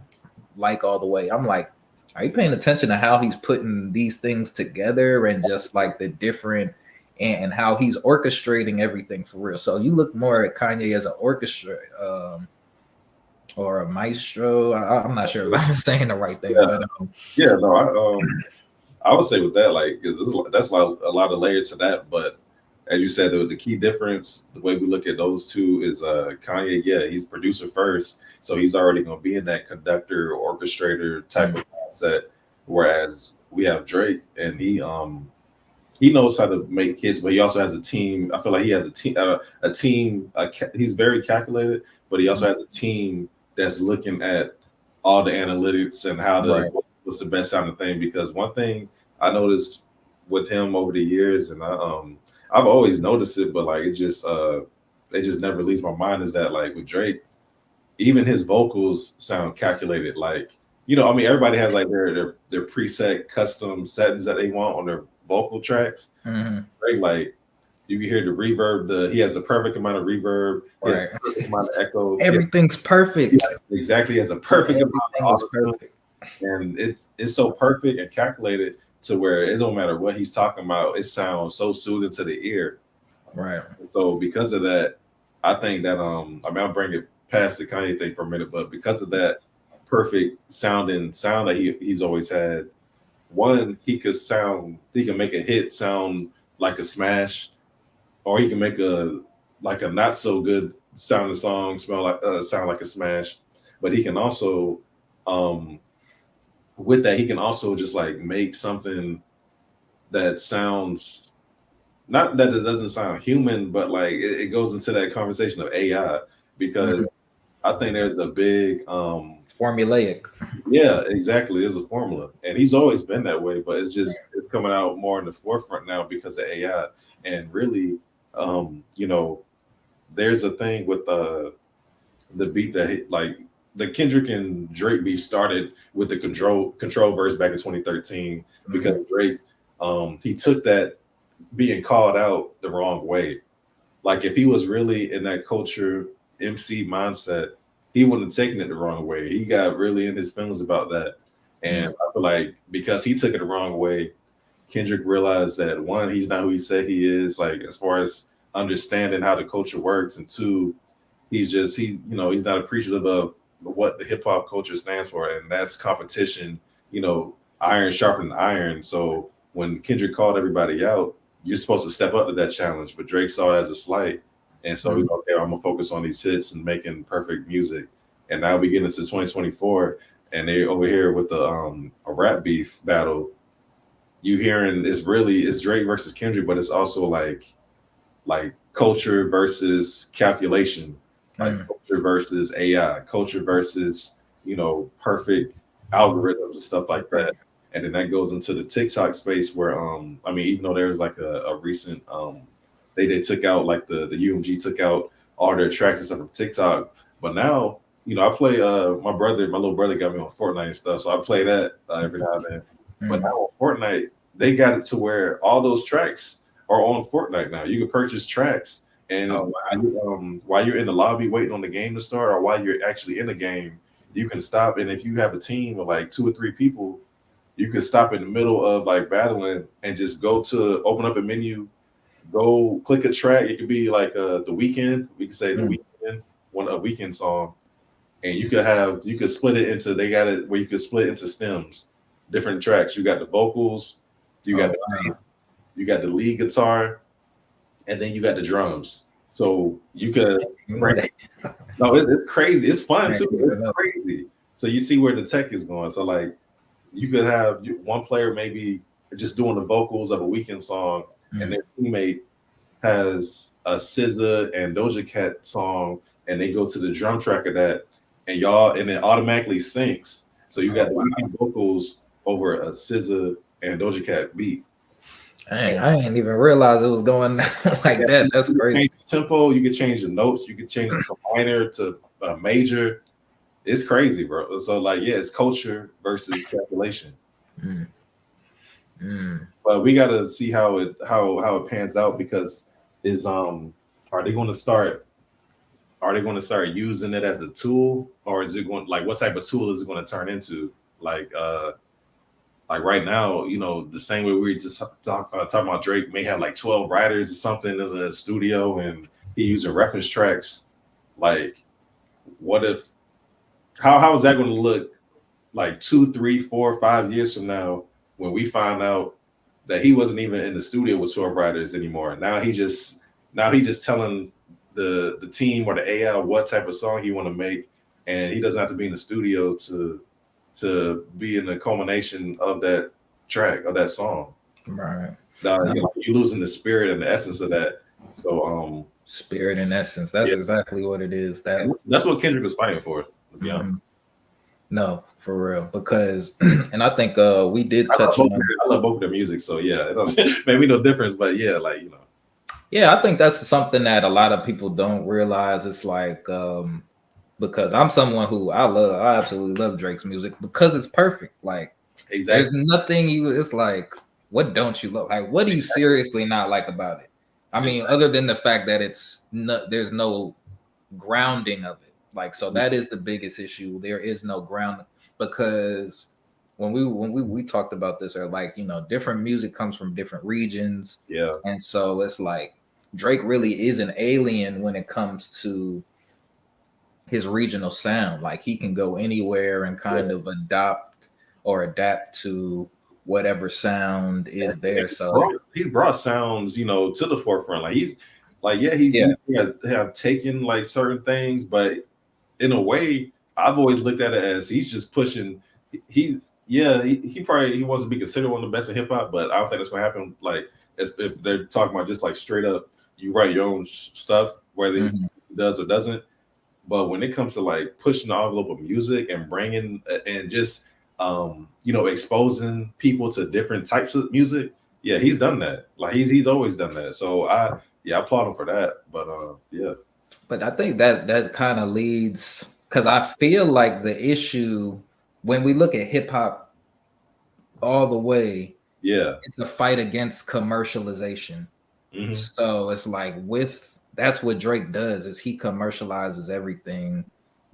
like all the way, I'm like, are you paying attention to how he's putting these things together, and just like the different, and how he's orchestrating everything for real? So you look more at Kanye as an orchestra or a maestro. I'm not sure if I'm saying the right thing. But, I would say with that, like, that's like a lot of layers to that. But as you said, the key difference, the way we look at those two, is Kanye. He's producer first, so he's already going to be in that conductor, orchestrator type of mindset. Whereas we have Drake, and he knows how to make hits, but he also has a team. I feel like he has a team. He's very calculated, but he also has a team that's looking at all the analytics and how to Right. what's the best sounding thing. Because one thing I noticed with him over the years, and I've always noticed it, but like it just never leaves my mind, is that like with Drake, even his vocals sound calculated. Like, you know, I mean, everybody has like their preset custom settings that they want on their vocal tracks. Mm-hmm. Drake, like, you can hear the reverb. He has the perfect amount of reverb. He has the perfect amount of echo. Everything's perfect. Exactly, he has a perfect amount of auto-tune. perfect. And it's so perfect and calculated to where it don't matter what he's talking about. It sounds so soothing to the ear. Right. So because of that, I think that I mean, I'll bring it past the Kanye thing for a minute, but because of that perfect sound that he's always had, one, he can make a hit sound like a smash, or he can make a not so good sounding song sound like a smash. But he can also with that, he can also just like make something that sounds, not that it doesn't sound human, but like it goes into that conversation of AI, because I think there's a big formulaic. Yeah, exactly. There's a formula, and he's always been that way, but it's coming out more in the forefront now because of AI. And really, you know, there's a thing with the beat that like the Kendrick and Drake beef started with the control verse back in 2013, because Drake he took that being called out the wrong way. Like if he was really in that culture MC mindset, he wouldn't have taken it the wrong way. He got really in his feelings about that. And I feel like because he took it the wrong way, Kendrick realized that one, he's not who he said he is, like as far as understanding how the culture works, and two, he's not appreciative of what the hip hop culture stands for, and that's competition, iron sharpening iron. So when Kendrick called everybody out, you're supposed to step up to that challenge, but Drake saw it as a slight. And so he's okay, I'm gonna focus on these hits and making perfect music. And now we get into 2024, and they over here with the a rap beef battle. You hearing it's Drake versus Kendrick, but it's also like culture versus calculation, like culture versus AI, culture versus perfect algorithms and stuff like that. And then that goes into the TikTok space where even though there's like a recent they took out like the UMG took out all their tracks and stuff from TikTok, but now I play my little brother got me on Fortnite and stuff, so I play that every now and then. But now on Fortnite, they got it to where all those tracks are on Fortnite now. You can purchase tracks, and while you're in the lobby waiting on the game to start, or while you're actually in the game, you can stop. And if you have a team of like 2 or 3 people, you can stop in the middle of like battling and just go to open up a menu, go click a track. It could be like The Weeknd. We could say The Weeknd, a Weeknd song, and you could split it into. They got it where you could split into stems, different tracks. You got the vocals, you got you got the lead guitar, and then you got the drums. So you could it's crazy. It's fun too. It's crazy. So you see where the tech is going. So like you could have one player maybe just doing the vocals of a Weeknd song, and their teammate has a SZA and Doja Cat song, and they go to the drum track of that, and it automatically syncs. So you got the Weeknd vocals over a SZA and Doja Cat beat. Dang, I didn't even realize it was going like that. That's crazy. Change the tempo, you can change the notes, you can change it from minor to major. It's crazy, bro. So like, yeah, it's culture versus calculation. But we got to see how it pans out, because are they going to start using it as a tool, or is it going, like, what type of tool is it going to turn into? Like right now, the same way we just talking about Drake may have like 12 writers or something in the studio, and he using reference tracks. Like, what if? How is that going to look like 2, 3, 4, 5 years from now, when we find out that he wasn't even in the studio with 12 writers anymore? Now he just telling the team or the AI what type of song he want to make, and he doesn't have to be in the studio to be in the culmination of that track, of that song. Right. you're losing the spirit and the essence of that. So Spirit and essence. That's exactly what it is. That's what Kendrick was fighting for, to be honest. No, for real. Because and I think we did touch on I love both of their music, so yeah, it doesn't maybe no difference, but yeah, like Yeah, I think that's something that a lot of people don't realize. It's like because I'm someone who I absolutely love Drake's music because it's perfect. Like exactly. There's nothing it's like, what don't you love? Like, what do you seriously not like about it? I mean, other than the fact that there's no grounding of it. Like, so that is the biggest issue. There is no ground because when we talked about this, or like, different music comes from different regions. Yeah. And so it's like Drake really is an alien when it comes to his regional sound. Like he can go anywhere and kind of adopt or adapt to whatever sound is there. So he brought sounds, to the forefront. Like he have taken like certain things, but in a way, I've always looked at it as he's just pushing. He wants to be considered one of the best in hip hop, but I don't think that's gonna happen. Like if they're talking about just like straight up, you write your own stuff, whether he does or doesn't. But when it comes to like pushing the envelope of music and bringing and just exposing people to different types of music, yeah, he's done that. Like he's always done that. So I applaud him for that. But yeah. But I think that kind of leads, because I feel like the issue when we look at hip hop all the way, it's a fight against commercialization. Mm-hmm. So it's like that's what Drake does, is he commercializes everything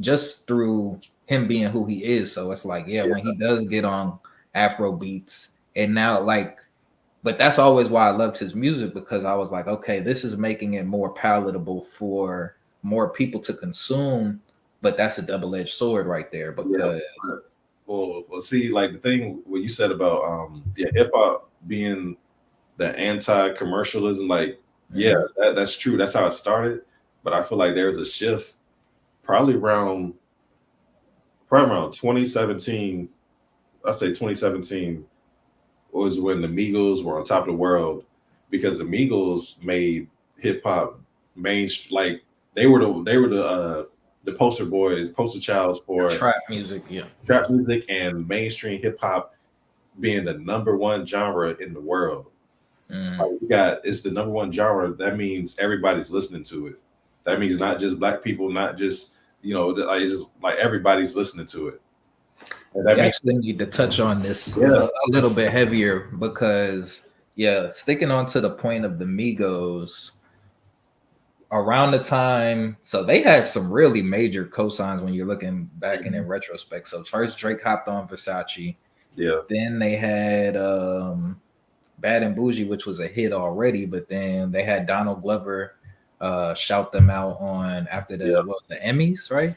just through him being who he is. So it's like, when he does get on Afro beats and now but that's always why I loved his music, because I was like, okay, this is making it more palatable for more people to consume, but that's a double-edged sword right there. Because well, see, like the thing what you said about hip hop being the anti-commercialism, like that's true. That's how it started. But I feel like there's a shift probably around 2017. I say 2017 was when the Migos were on top of the world, because the Migos made hip hop mainstream. Like they were the poster childs for trap music, and mainstream hip hop being the number one genre in the world. Like it's the number one genre. That means everybody's listening to it. That means not just black people, not just it's like everybody's listening to it. We actually need to touch on this a little bit heavier, because sticking on to the point of the Migos, around the time, so they had some really major cosigns when you're looking back in retrospect. So first Drake hopped on Versace. Yeah. Then they had Bad and Bougie, which was a hit already, but then they had Donald Glover shout them out on after the Emmys, right?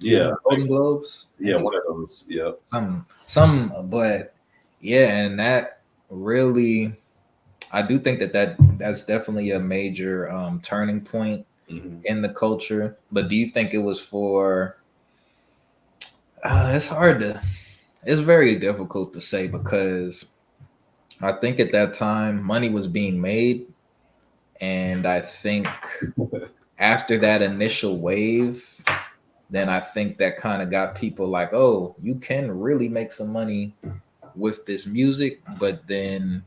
Yeah, Golden Globes. Yeah, one of those. Yeah, but and that really, I do think that's definitely a major turning point in the culture. But do you think it was for? It's very difficult to say, because I think at that time money was being made, and I think after that initial wave, then I think that kind of got people like, oh, you can really make some money with this music. But then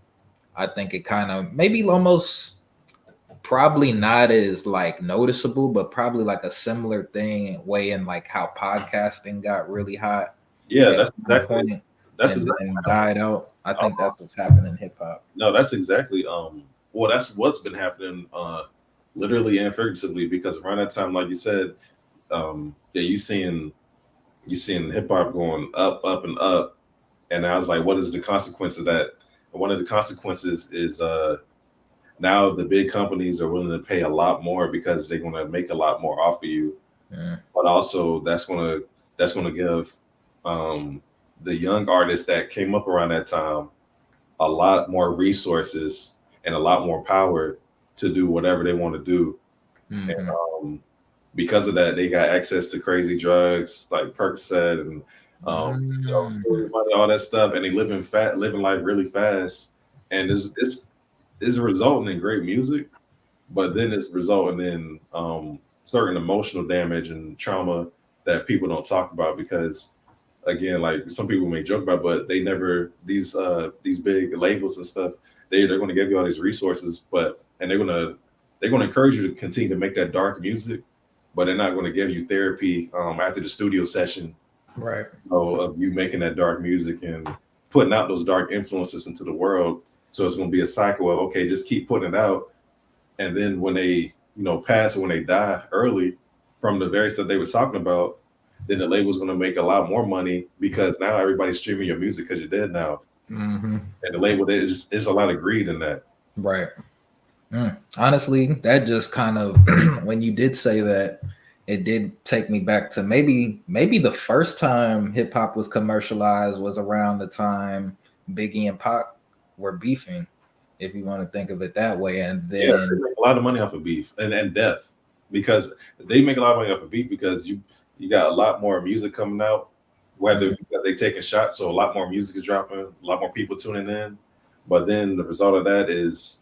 I think it kind of maybe almost probably not as like noticeable, but probably like a similar way in like how podcasting got really hot. Yeah, that's exactly. And died out. I think that's what's happening in hip hop. No, that's exactly well, that's what's been happening literally and figuratively, because around that time, like you said, you seeing hip hop going up and up, and I was like, what is the consequence of that? And one of the consequences is now the big companies are willing to pay a lot more because they're going to make a lot more off of you. But also that's going to give the young artists that came up around that time a lot more resources and a lot more power to do whatever they want to do. And because of that, they got access to crazy drugs like Percocet and all that stuff, and they living life really fast. And it's resulting in great music, but then it's resulting in certain emotional damage and trauma that people don't talk about because again, like some people may joke about, but they never these big labels and stuff. They're going to give you all these resources, but and they're going to encourage you to continue to make that dark music, but they're not going to give you therapy after the studio session, Right. of you making that dark music and putting out those dark influences into the world. So it's going to be a cycle of okay, just keep putting it out, and then when they pass or when they die early from the very stuff they were talking about, then the label's going to make a lot more money because now everybody's streaming your music because you're dead now. Mm-hmm. And the label, there's a lot of greed in that. Right. Honestly, that just kind of when you did say that, it did take me back to maybe the first time hip hop was commercialized was around the time Biggie and Pac were beefing, if you want to think of it that way. And then they make a lot of money off of beef and death, because they make a lot of money off of beef because you got a lot more music coming out, whether because they taking shots, so a lot more music is dropping, a lot more people tuning in. But then the result of that is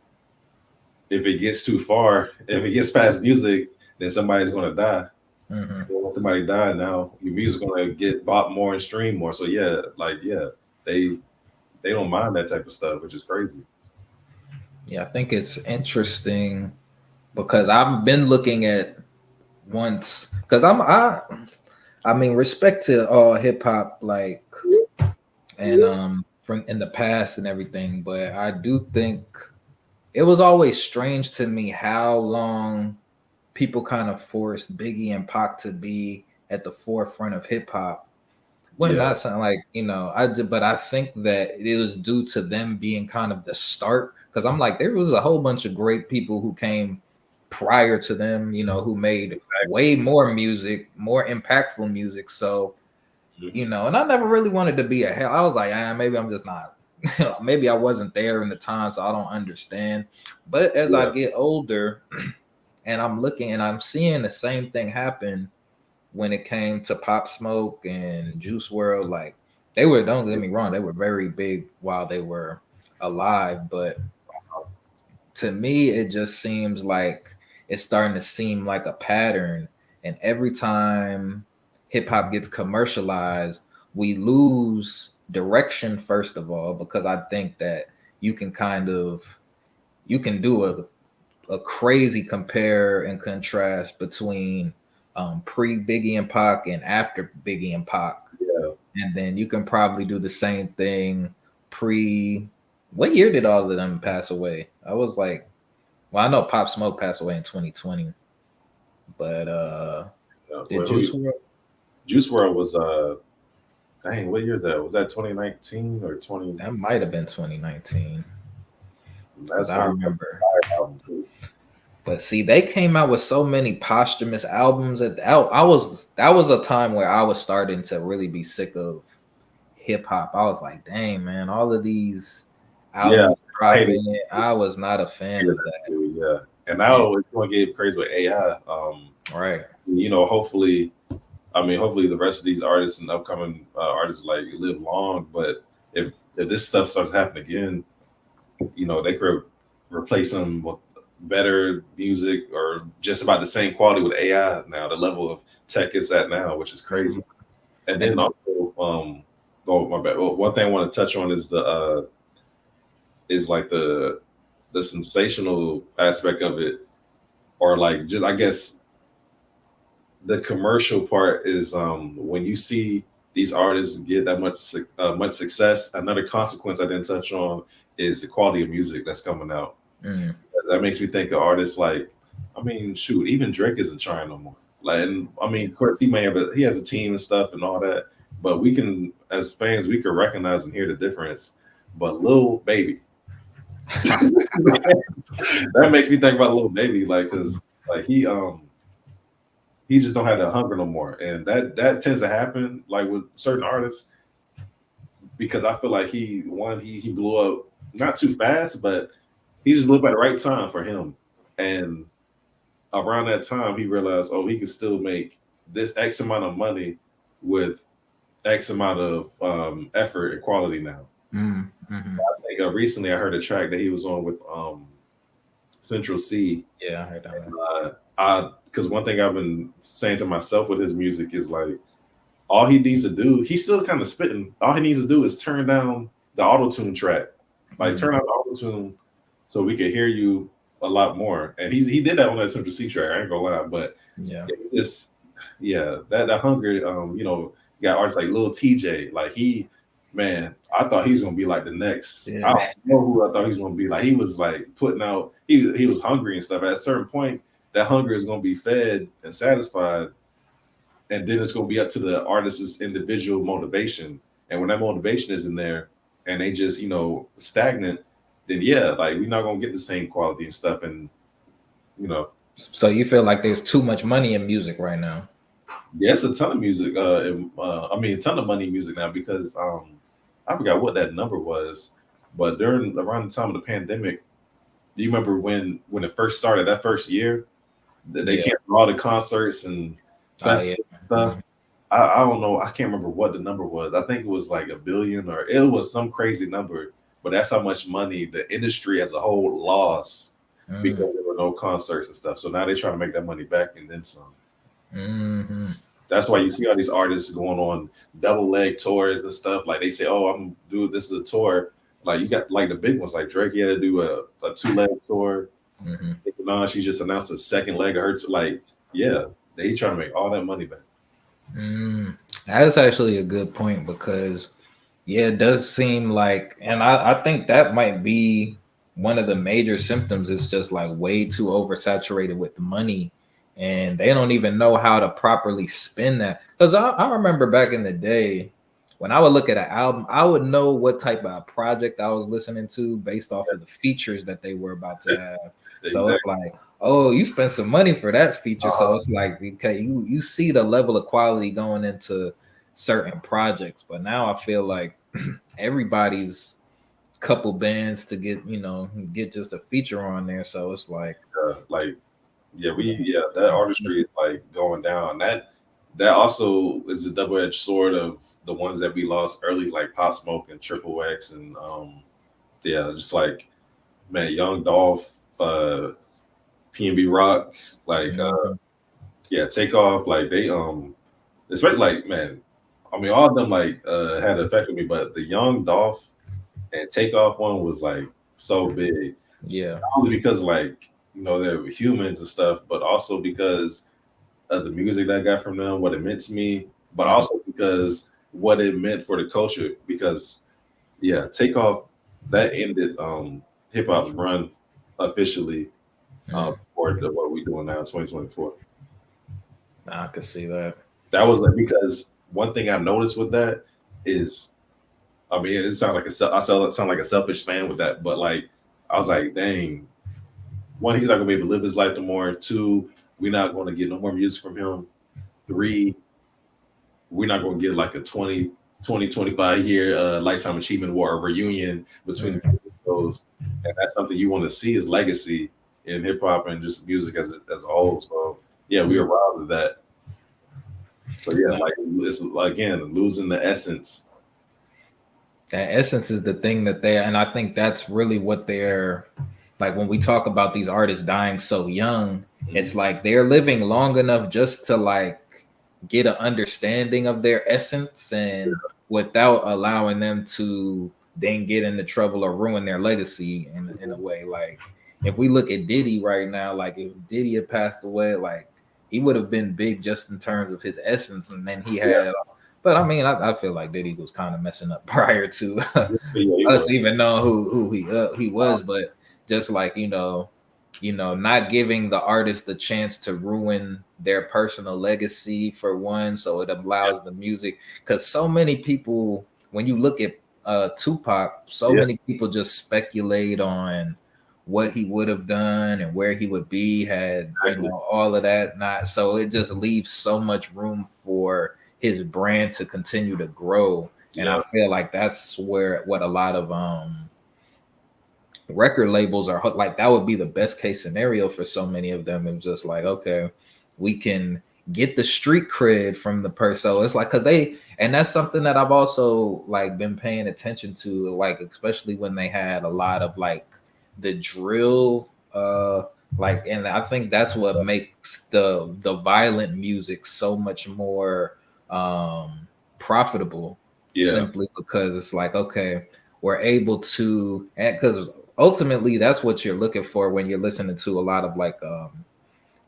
if it gets too far, if it gets past music, then somebody's going to die. When somebody died, now your music's going to get bought more and streamed more. So they don't mind that type of stuff, which is crazy. Yeah, I think it's interesting because I've been looking at once because I mean respect to all hip hop like and from in the past and everything, but I do think it was always strange to me how long people kind of forced Biggie and Pac to be at the forefront of hip hop. When not sound like but I think that it was due to them being kind of the start. Because I'm like, there was a whole bunch of great people who came prior to them, who made way more music, more impactful music. So, and I never really wanted to be a hell. I was like, maybe I'm just not. Maybe I wasn't there in the time, so I don't understand. But as I get older, and I'm looking and I'm seeing the same thing happen when it came to Pop Smoke and Juice WRLD. Like don't get me wrong, they were very big while they were alive, but to me it just seems like it's starting to seem like a pattern, and every time hip hop gets commercialized we lose direction, first of all, because I think that you can do a crazy compare and contrast between pre Biggie and Pac and after Biggie and Pac. And then you can probably do the same thing pre. What year did all of them pass away? I was like, well, I know Pop Smoke passed away in 2020, but did Juice WRLD? Juice WRLD was dang, what year is that? Was that 2019 or 20? That might have been 2019. That's I remember. But see, they came out with so many posthumous albums that was a time where I was starting to really be sick of hip hop. I was like, dang man, all of these albums dropping, I was not a fan of that. Yeah. And now it's gonna get crazy with AI. Right. Hopefully the rest of these artists and upcoming artists like live long, but if this stuff starts happening again, they could replace them with better music or just about the same quality with AI now. The level of tech is at now, which is crazy. And then also, oh my bad. Well, one thing I want to touch on is the sensational aspect of it, or like just I guess the commercial part is when you see these artists get that much success. Another consequence I didn't touch on is the quality of music that's coming out. That makes me think of artists like, I mean, shoot, even Drake isn't trying no more. Like, and, I mean, of course, he has a team and stuff and all that, but we can, as fans, we can recognize and hear the difference. But Lil Baby, that makes me think about Lil Baby, like, because like he just don't have that hunger no more, and that tends to happen like with certain artists, because I feel like he blew up not too fast, but he just blew up at the right time for him. And around that time, he realized, oh, he can still make this X amount of money with X amount of effort and quality now. Mm-hmm. I think recently I heard a track that he was on with Central C. Yeah, I heard that one. I because one thing I've been saying to myself with his music is like all he needs to do, he's still kind of spitting. All he needs to do is turn down the auto tune track, like turn out the auto tune, so we can hear you a lot more. And he did that on that Central C track. I ain't gonna lie, but Yeah. it's that hunger. You know, you got artists like Lil TJ. Like man, I thought he was gonna be like the next. Yeah. I don't know who I thought he was gonna be. Like he was like putting out. He was hungry and stuff. At a certain point, that hunger is gonna be fed and satisfied, and then it's gonna be up to the artist's individual motivation. And when that motivation isn't there, and they just stagnant, then like we're not gonna get the same quality and stuff. And you know, So you feel like there's too much money in music right now? yeah, it's a ton of music. I mean, a ton of money in music now because I forgot what that number was, but around the time of the pandemic, do you remember when it first started that first year? They canceled all the concerts and stuff. I don't know. I can't remember what the number was. I think it was like $1 billion or it was some crazy number. But that's how much money the industry as a whole lost because there were no concerts and stuff. So now they're trying to make that money back and then some. Mm-hmm. That's why you see all these artists going on double leg tours and stuff. Like they say, "Oh, I'm doing this is a tour." Like you got like the big ones, like Drake. He had to do a 2-leg tour. Mm-hmm. Nicki Minaj, she just announced a second leg of her. Like, yeah, they trying to make all that money back. That's actually a good point because, it does seem like, and I think that might be one of the major symptoms. Is just like way too oversaturated with money, and they don't even know how to properly spend that. Because I remember back in the day when I would look at an album, I would know what type of project I was listening to based off of the features that they were about to have. Exactly. So it's like, oh, you spent some money for that feature. So it's like, okay, you see the level of quality going into certain projects. But now I feel like everybody's couple bands to get just a feature on there. So it's like, that artistry is like going down. That also is a double-edged sword of the ones that we lost early, like Pop Smoke and Triple X, and just like man, Young Dolph, P&B Rock, like Takeoff, like they especially like man, I mean all of them like had an effect on me, but the Young Dolph and Takeoff one was like so big. Yeah. Not only because like they're humans and stuff, but also because of the music that I got from them, what it meant to me, but also because what it meant for the culture. Because Takeoff that ended hip hop's run officially for what we're doing now in 2024. I could see that. That was like because one thing I noticed with that is, I mean, it sounds like sound like a selfish fan with that, but like I was like, dang, one, he's not gonna be able to live his life no more. Two, we're not going to get no more music from him. Three, we're not going to get like a 20, 25 year Lifetime Achievement Award or reunion between those. And that's something you want to see is legacy in hip hop and just music as a whole. So we are proud of that. So like it's again losing the essence. That essence is the thing that and I think that's really what they're like when we talk about these artists dying so young. It's like they're living long enough just to like get an understanding of their essence and without allowing them to then get into trouble or ruin their legacy in a way. Like if we look at Diddy right now, like if Diddy had passed away, like he would have been big just in terms of his essence. And then he had, but I mean, I feel like Diddy was kind of messing up prior to us even knowing who he was, but just like, not giving the artist the chance to ruin their personal legacy for one. So it allows the music, because so many people, when you look at Tupac, many people just speculate on what he would have done and where he would be had all of that not. So it just leaves so much room for his brand to continue to grow. And I feel like that's what a lot of record labels are like. That would be the best case scenario for so many of them. It's just like, okay, we can get the street cred from the person. So it's like, because they, and that's something that I've also like been paying attention to, like especially when they had a lot of like the drill, like, and I think that's what makes the violent music so much more profitable, Yeah. simply because it's like, okay, we're able to, and because ultimately that's what you're looking for when you're listening to a lot of like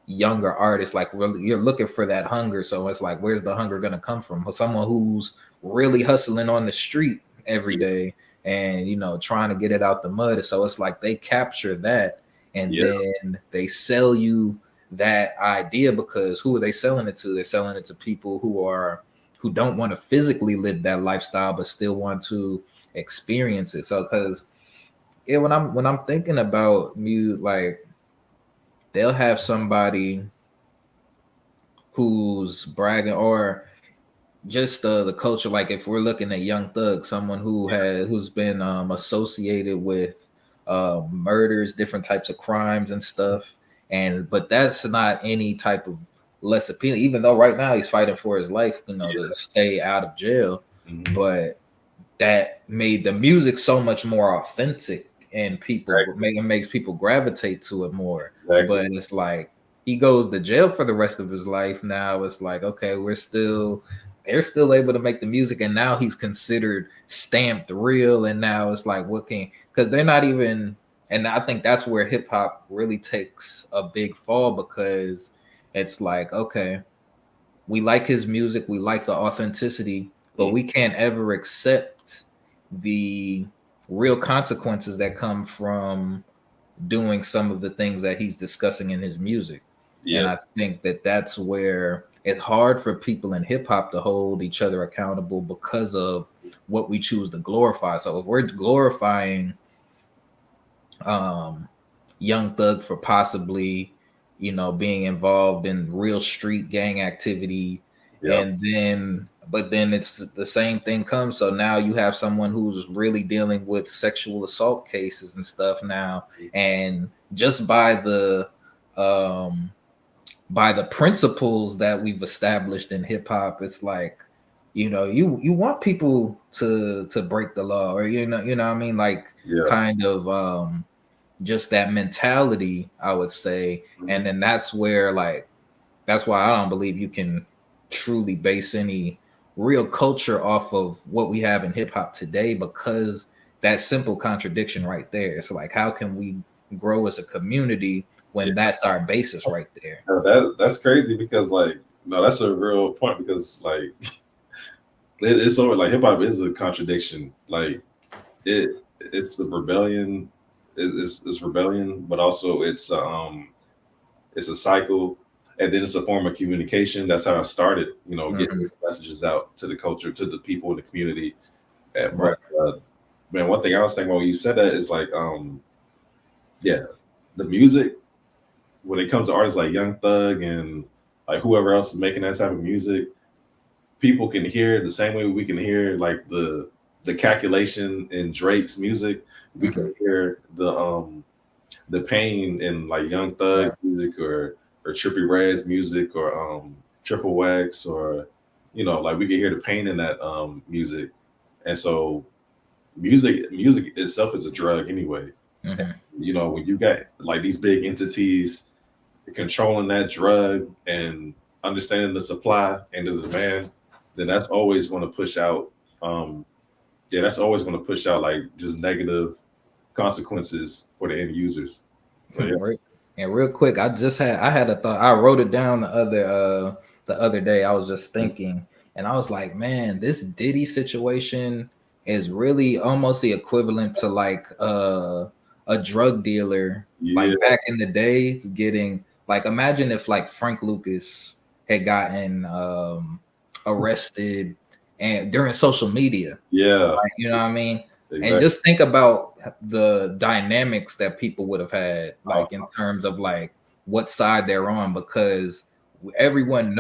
younger artists, like really you're looking for that hunger. So it's like, where's the hunger going to come from? Well, someone who's really hustling on the street every day and trying to get it out the mud. So it's like they capture that, and Yeah. then they sell you that idea, because who are they selling it to? They're selling it to people who don't want to physically live that lifestyle but still want to experience it. So because when I'm thinking about music, like they'll have somebody who's bragging, or just the culture. Like if we're looking at Young Thug, someone who's been associated with murders, different types of crimes and stuff, and but that's not any type of less appealing. Even though right now he's fighting for his life, to stay out of jail, but that made the music so much more authentic, and makes people gravitate to it more. Exactly. But it's like he goes to jail for the rest of his life. Now it's like, okay, they're still able to make the music, and now he's considered stamped real. And now it's like, because they're not even, and I think that's where hip hop really takes a big fall, because it's like, okay, we like his music, we like the authenticity, but we can't ever accept the real consequences that come from doing some of the things that he's discussing in his music. And I think that that's where it's hard for people in hip hop to hold each other accountable, because of what we choose to glorify. So if we're glorifying Young Thug for possibly, being involved in real street gang activity, and then it's the same thing comes. So now you have someone who's really dealing with sexual assault cases and stuff now, and just by the principles that we've established in hip hop, it's like, you want people to break the law, or what I mean, like kind of just that mentality, I would say. And then that's where, like, that's why I don't believe you can truly base any real culture off of what we have in hip hop today, because that simple contradiction right there. It's like, how can we grow as a community when that's our basis right there? No, that's crazy, because like, no, that's a real point, because like it's so like hip hop is a contradiction. Like it's the rebellion, it's rebellion, but also it's a cycle, and then it's a form of communication. That's how I started, getting messages out to the culture, to the people in the community. But man, one thing I was thinking about when you said that is like, the music, when it comes to artists like Young Thug and like whoever else is making that type of music, people can hear it the same way we can hear like the calculation in Drake's music. We can hear the pain in like Young Thug's music, or Trippie Redd's music, or Triple Wax, or like we can hear the pain in that music. And so music itself is a drug anyway. When you got like these big entities controlling that drug and understanding the supply and the demand, then that's always going to push out that's always going to push out like just negative consequences for the end users. And real quick, I had a thought. I wrote it down the other day. I was just thinking, and I was like, man, this Diddy situation is really almost the equivalent to like a drug dealer, like back in the day, getting, like, imagine if like Frank Lucas had gotten arrested and during social media. Like, you know what I mean? Exactly. And just think about the dynamics that people would have had, like in terms of like what side they're on, because everyone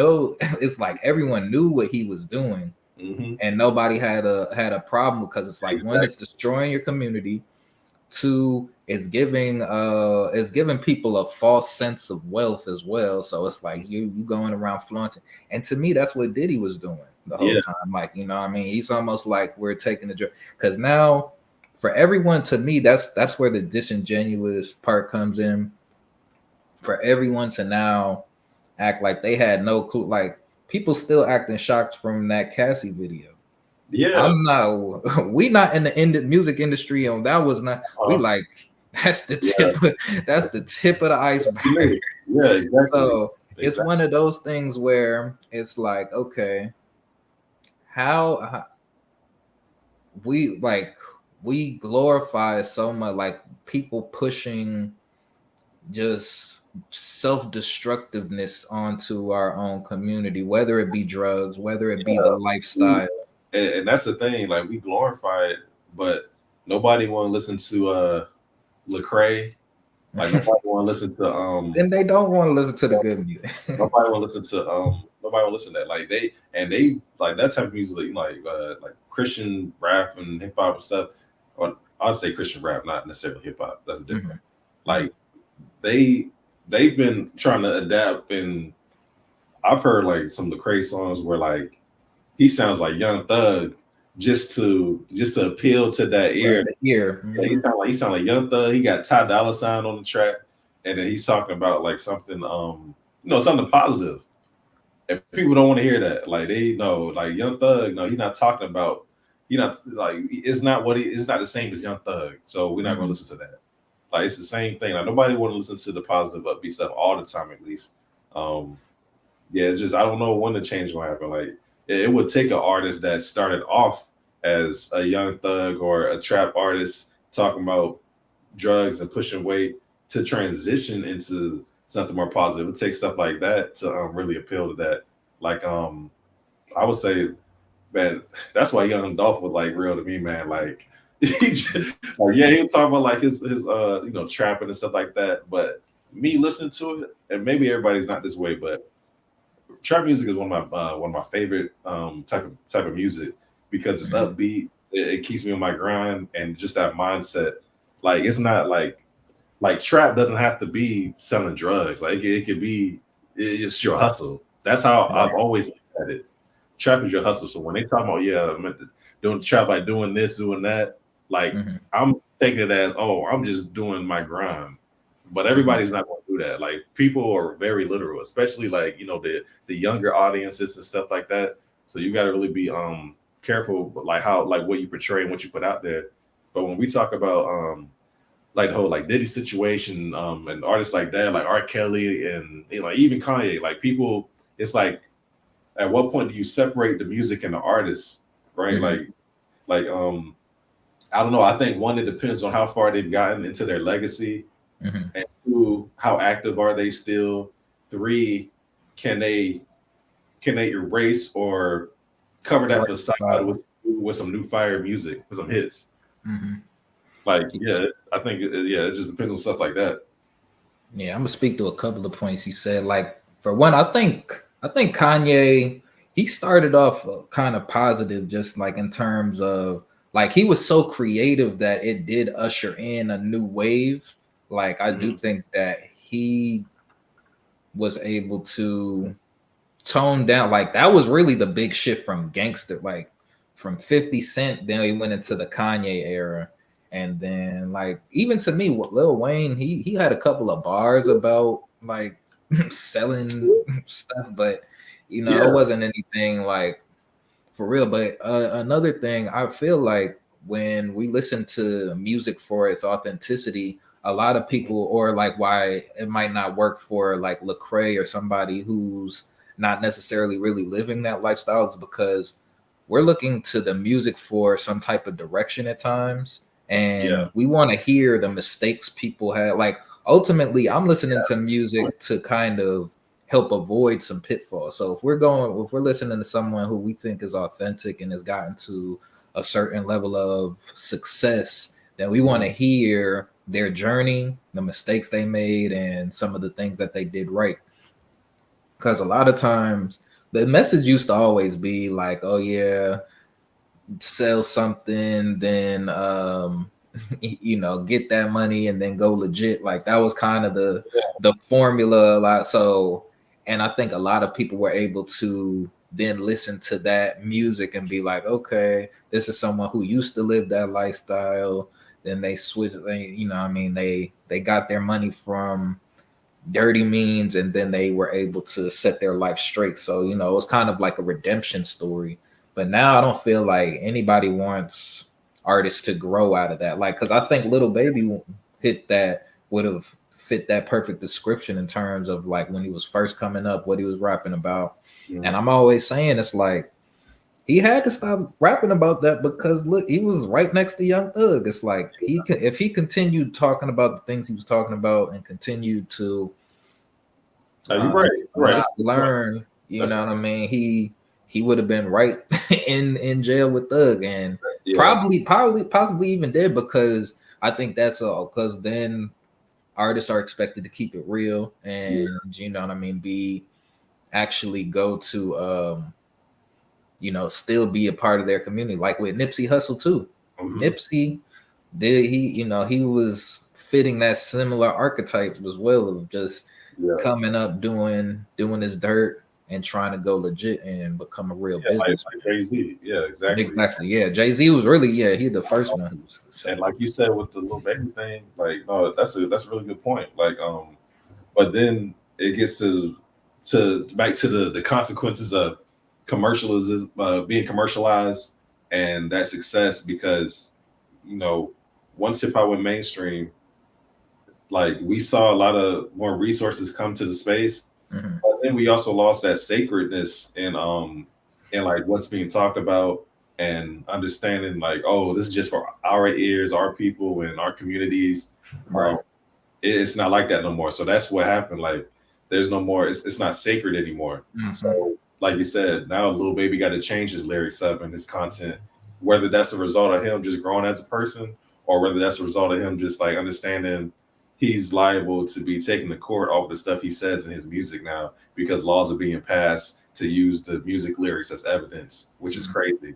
it's like everyone knew what he was doing, and nobody had a problem, because it's like, one, it's destroying your community. Two, it's giving people a false sense of wealth as well. So it's like you going around flaunting. And to me, that's what Diddy was doing the whole Yeah. time. Like, you know what I mean? He's almost like we're taking the joke. Because now for everyone, to me, that's where the disingenuous part comes in. For everyone to now act like they had no clue, like people still acting shocked from that Cassie video. Yeah. I'm not. We not in the music industry, and that was not. We like that's the tip. That's the tip of the iceberg. Yeah, exactly. So it's one of those things where it's like, okay, how we glorify so much, like people pushing just self-destructiveness onto our own community, whether it be drugs, whether it be the lifestyle. And that's the thing, like we glorify it, but nobody want to listen to Lecrae. Like nobody want to listen to and they don't want to listen to the good music. Nobody want to listen to nobody want to listen to that. Like they like that type of music, like Christian rap and hip hop and stuff. Or I'd say Christian rap, not necessarily hip hop. That's different. Like they've been trying to adapt, and I've heard like some Lecrae songs where like he sounds like Young Thug just to appeal to that ear. Yeah, he sound like Young Thug. He got Ty Dolla $ign on the track, and then he's talking about like something something positive. And people don't want to hear that. Like they know, like Young Thug, no, he's not talking about, it's not the same as Young Thug. So we're not gonna listen to that. Like it's the same thing. Like nobody want to listen to the positive upbeat stuff all the time, at least. It's just I don't know when the change will happen. Like it would take an artist that started off as a Young Thug or a trap artist talking about drugs and pushing weight to transition into something more positive. It takes stuff like that to really appeal to that. Like I would say, man, that's why Young Dolph was like real to me, man. Like he'll talk about like his trapping and stuff like that. But me listening to it, and maybe everybody's not this way, but trap music is one of my favorite type of music because it's upbeat. It keeps me on my grind, and just that mindset. Like it's not like trap doesn't have to be selling drugs. Like it could be it's your hustle. That's how I've always looked at it. Trap is your hustle. So when they talk about I'm doing trap by doing this, doing that, like I'm taking it as I'm just doing my grind. But everybody's not going to do that. Like people are very literal, especially like the younger audiences and stuff like that. So you got to really be careful, like what you portray and what you put out there. But when we talk about like the whole like Diddy situation and artists like that, like R. Kelly and even Kanye, like people, it's like at what point do you separate the music and the artist, right? Like I don't know. I think one, it depends on how far they've gotten into their legacy. And two, how active are they still? Three, can they erase or cover that facade with some new fire music, with some hits? Like, I think it just depends on stuff like that. Yeah, I'm gonna speak to a couple of points you said. Like for one, I think Kanye, he started off kind of positive, just like in terms of like he was so creative that it did usher in a new wave. Like I do think that he was able to tone down. Like that was really the big shift from gangster, like from 50 Cent. Then he went into the Kanye era, and then like even to me, Lil Wayne, he had a couple of bars about like selling stuff, but it wasn't anything like for real. But another thing, I feel like when we listen to music for its authenticity, a lot of people, or like why it might not work for like Lecrae or somebody who's not necessarily really living that lifestyle, is because we're looking to the music for some type of direction at times, and we want to hear the mistakes people had. Like ultimately, I'm listening to music to kind of help avoid some pitfalls. So if we're listening to someone who we think is authentic and has gotten to a certain level of success, then we want to hear their journey, the mistakes they made, and some of the things that they did right. Because a lot of times the message used to always be like, oh yeah, sell something, then you know, get that money and then go legit. Like that was kind of the formula. Like so, and I think a lot of people were able to then listen to that music and be like, okay, this is someone who used to live that lifestyle. Then they switched, you know, I mean, they got their money from dirty means, and then they were able to set their life straight. So, you know, it was kind of like a redemption story. But now I don't feel like anybody wants artists to grow out of that. Like, because I think Little Baby would have fit that perfect description in terms of like when he was first coming up, what he was rapping about. And I'm always saying it's like he had to stop rapping about that because look, he was right next to Young Thug. It's like if he continued talking about the things he was talking about and continued to learn, you know what I mean, he would have been right in jail with Thug, and possibly even dead, because I think that's all, because then artists are expected to keep it real and you know what I mean, actually go to you know, still be a part of their community, like with Nipsey Hussle too. Nipsey you know, he was fitting that similar archetype as well of just coming up doing his dirt and trying to go legit and become a real business. Like Jay-Z. Yeah, exactly. Yeah, Jay-Z was really he's the first one who's, and like you said with the Little Baby thing, like no, that's a really good point. Like but then it gets to back to the consequences of being commercialized and that success, because you know, once hip hop went mainstream, like we saw a lot of more resources come to the space, but then we also lost that sacredness in like what's being talked about and understanding like, oh, this is just for our ears, our people, and our communities. right. It's not like that no more. So that's what happened. Like there's no more. It's not sacred anymore. So like you said, now Lil Baby got to change his lyrics up and his content, whether that's a result of him just growing as a person, or whether that's a result of him just like understanding he's liable to be taken to court over the stuff he says in his music now, because laws are being passed to use the music lyrics as evidence, which is crazy.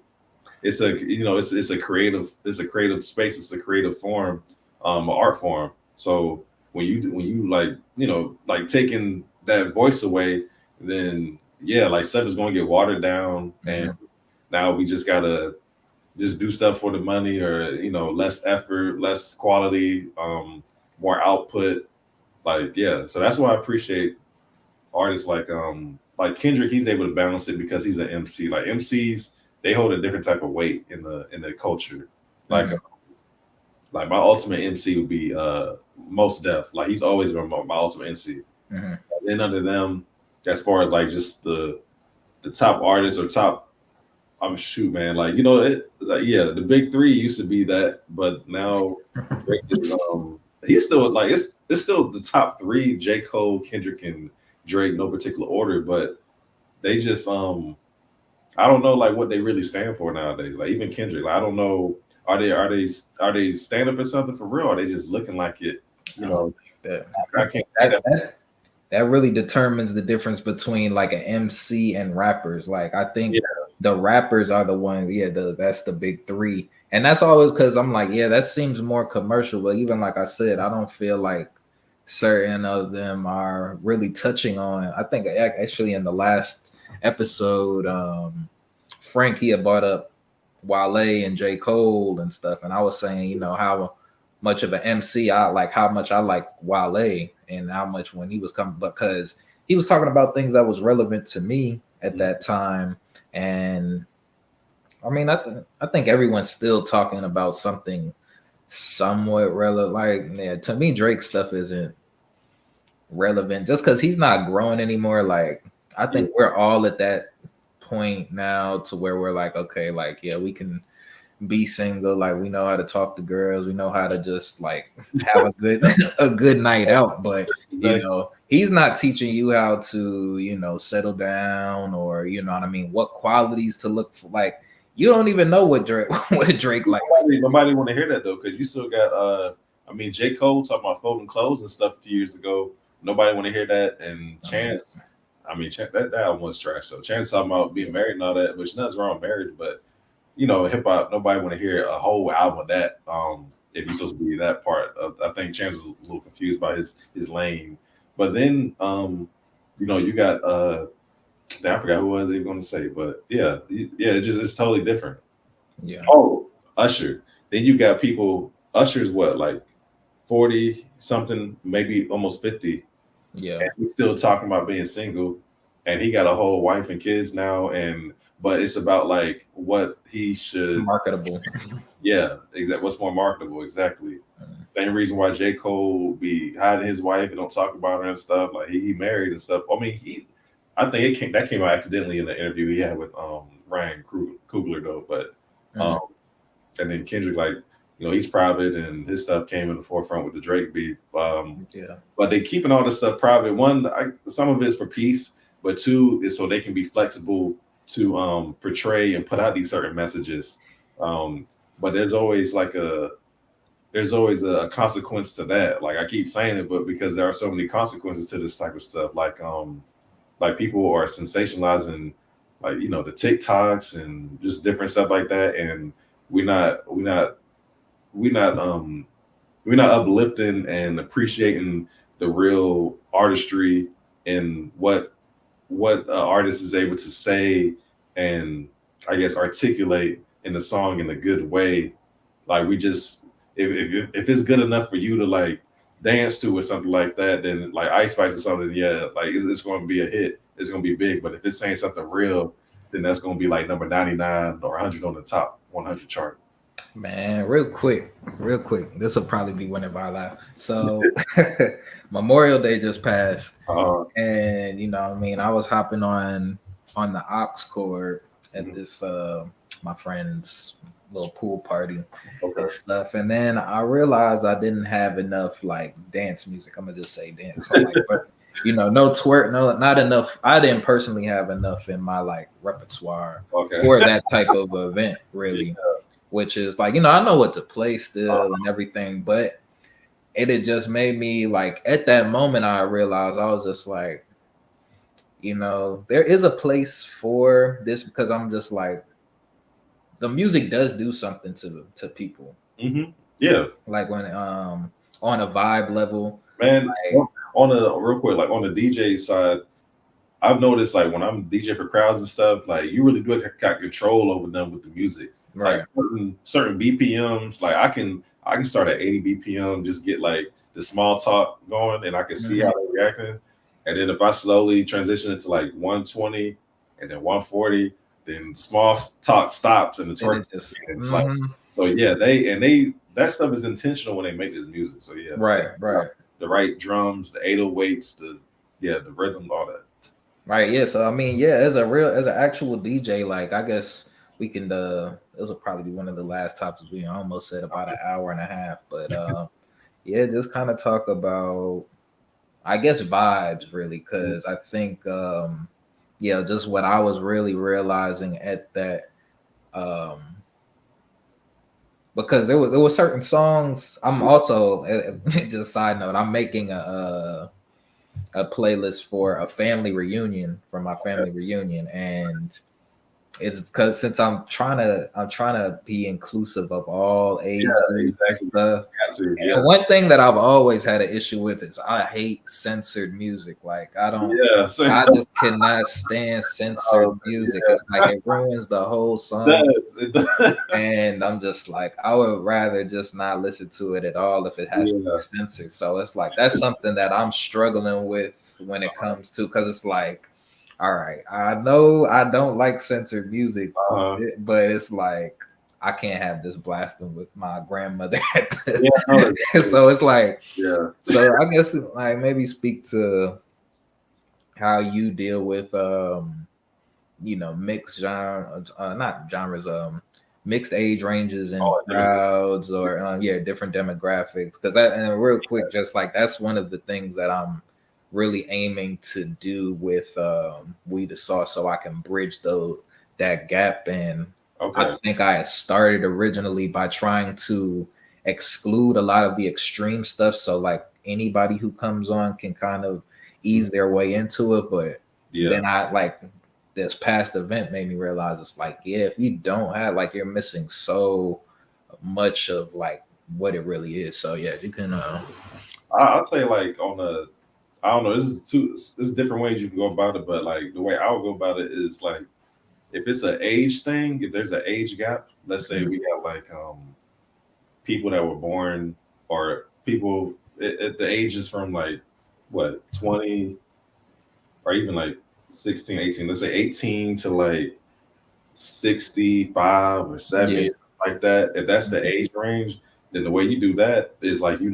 It's it's a creative space, it's a creative form, art form. So when you like, like taking that voice away, then like stuff is going to get watered down, and now we just gotta just do stuff for the money, or less effort, less quality, more output. So that's why I appreciate artists like Kendrick. He's able to balance it because he's an MC. Like MCs, they hold a different type of weight in the culture. Like my ultimate MC would be Mos Def. Like he's always been my ultimate MC. And then under them, as far as like just the top artists or top, shoot, man, the big three used to be that, but now Drake is, he's still like it's still the top three: J. Cole, Kendrick, and Drake, no particular order, but they just I don't know like what they really stand for nowadays. Like even Kendrick, like, I don't know, are they standing for something for real? Or are they just looking like it? I can't say that. That really determines the difference between like an MC and rappers. Like I think the rappers are the ones, that's the big three. And that's always because I'm like, that seems more commercial. But even like I said, I don't feel like certain of them are really touching on it. I think actually in the last episode, Frank, he had brought up Wale and J. Cole and stuff. And I was saying, how much of an MC how much I like Wale, and how much when he was coming, because he was talking about things that was relevant to me at that time. And I mean, I think everyone's still talking about something somewhat relevant. Like, to me, Drake's stuff isn't relevant just because he's not growing anymore. Like, I think we're all at that point now to where we're like, okay, like, we can be single, like we know how to talk to girls, we know how to just like have a good night out, but he's not teaching you how to settle down, or what I mean, what qualities to look for. Like you don't even know what Drake likes. Nobody want to hear that though, because you still got J. Cole talking about folding clothes and stuff 2 years ago. Nobody want to hear that. And Chance, that album was trash though. Chance talking about being married and all that, which nothing's wrong with marriage, but hip hop, nobody want to hear a whole album of that. if he's supposed to be that part of. I think Chance was a little confused by his lane, but then you got I forgot who I was even going to say, but yeah, it's totally different. Yeah. Oh, Usher. Then you got people. Usher's what, like 40 something, maybe almost 50, Yeah. and he's still talking about being single, and he got a whole wife and kids now, and but it's about like what he It's should. marketable. Yeah, exactly. What's more marketable? Exactly. Same reason why J. Cole be hiding his wife and don't talk about her and stuff. Like he married and stuff. I mean, I think that came out accidentally in the interview he had with Ryan Coogler though. But um, and then Kendrick, like, he's private and his stuff came in the forefront with the Drake beef. Yeah. But they keeping all this stuff private. One, some of it is for peace, but two is so they can be flexible to portray and put out these certain messages. But there's always a consequence to that. Like I keep saying it, but because there are so many consequences to this type of stuff, like people are sensationalizing, like the TikToks and just different stuff like that, and we're not we're not we're not we're not uplifting and appreciating the real artistry and what artist is able to say and I guess articulate in the song in a good way. Like we just if it's good enough for you to like dance to or something like that, then like Ice Spice or something, yeah, like it's going to be a hit. It's going to be big. But if it's saying something real, then that's going to be like number 99 or 100 on the top 100 chart. Man, real quick. This will probably be one of our live. So Memorial Day just passed, and you know what I mean. I was hopping on the aux cord at this my friend's little pool party and stuff, and then I realized I didn't have enough like dance music. I'm gonna just say dance, so, like, but no twerk, not enough. I didn't personally have enough in my like repertoire for that type of event, really. Which is like, I know what to play still and everything, but it had just made me like at that moment I realized I was just like, there is a place for this because I'm just like the music does do something to people. Mm-hmm. Yeah. Like when on a vibe level. Man, like, on a real quick, like on the DJ side, I've noticed like when I'm DJ for crowds and stuff, like you really do got control over them with the music. Right. Like certain BPMs, like I can start at 80 BPM, just get like the small talk going, and I can see how they're reacting. And then if I slowly transition it to like 120 and then 140, then small talk stops and the twerk. It's like, so yeah, they that stuff is intentional when they make this music. So yeah, right. The right drums, the 808s, the rhythm, all that. Right. Yeah. So I mean, yeah, as an actual DJ, like I guess we can this will probably be one of the last topics. We almost said about an hour and a half, but yeah, just kind of talk about I guess vibes really, because I think just what I was really realizing at that because there were certain songs. I'm also just side note, I'm making a playlist for a family reunion for my family reunion, and it's because since I'm trying to be inclusive of all ages and stuff. And one thing that I've always had an issue with is I hate censored music. Like I just cannot stand censored music. It's like it ruins the whole song. It does. And I'm just like, I would rather just not listen to it at all if it has to be censored. So it's like that's something that I'm struggling with when it comes to, because it's like, all right, I know I don't like censored music, but it's like I can't have this blasting with my grandmother. So it's like, so I guess like maybe speak to how you deal with mixed genre, not genres, mixed age ranges and crowds, or different demographics. Because and real quick, just like that's one of the things that I'm really aiming to do with We the Sauce, so I can bridge that gap. And I think I started originally by trying to exclude a lot of the extreme stuff, so like anybody who comes on can kind of ease their way into it. But then I like this past event made me realize it's like, if you don't have, like, you're missing so much of like what it really is. So yeah, you can I'll say like on a, I don't know. There's different ways you can go about it, but like the way I would go about it is like if it's an age thing, if there's an age gap, let's say we have like people that were born or people at the ages from like what 20 or even like 16, 18. Let's say 18 to like 65 or 70, yeah. like that. If that's the age range, then the way you do that is like you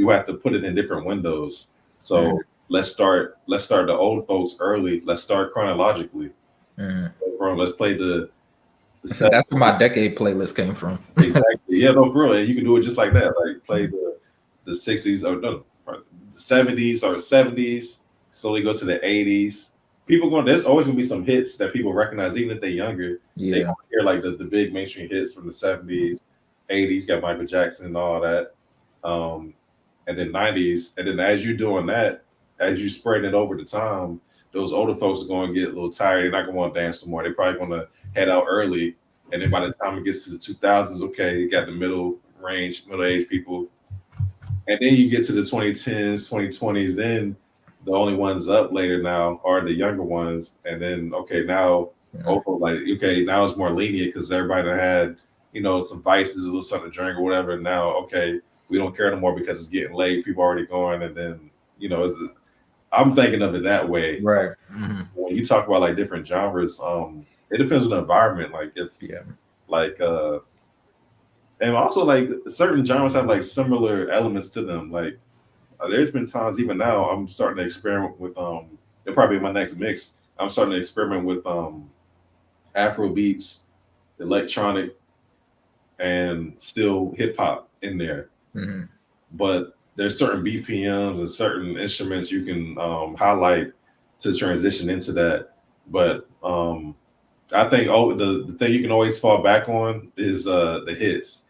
have to put it in different windows. Mhm. So let's start the old folks early. Let's start chronologically. Mhm. Let's play the That's where 70s. my decade playlist came from. Exactly. Yeah, no, for real. And you can do it just like that. Like play the 60s or no, the 70s or 70s, slowly go to the 80s. People going, there's always gonna be some hits that people recognize, even if they're younger. They Yeah. gonna hear like the big mainstream hits from the 70s, 80s, got Michael Jackson and all that. Um, and then 90s. And then as you're doing that, as you spreading it over the time, those older folks are going to get a little tired. They're not going to want to dance no more. They're probably going to head out early. And then by the time it gets to the 2000s, okay, you got the middle range, middle age people. And then you get to the 2010s, 2020s, then the only ones up later now are the younger ones. And then, okay, now, Yeah. oh, like, okay, now it's more lenient because everybody done had, some vices, a little something to drink or whatever. Now, okay, we don't care no more because it's getting late. People already going. And then, I'm thinking of it that way. Right. Mhm. When you talk about like different genres, it depends on the environment. Like if Yeah. like and also like certain genres have like similar elements to them. Like there's been times even now I'm starting to experiment with it'll probably be my next mix. I'm starting to experiment with Afro beats, electronic, and still hip hop in there. Mhm. But there's certain BPMs and certain instruments you can highlight to transition into that. But I think the thing you can always fall back on is the hits.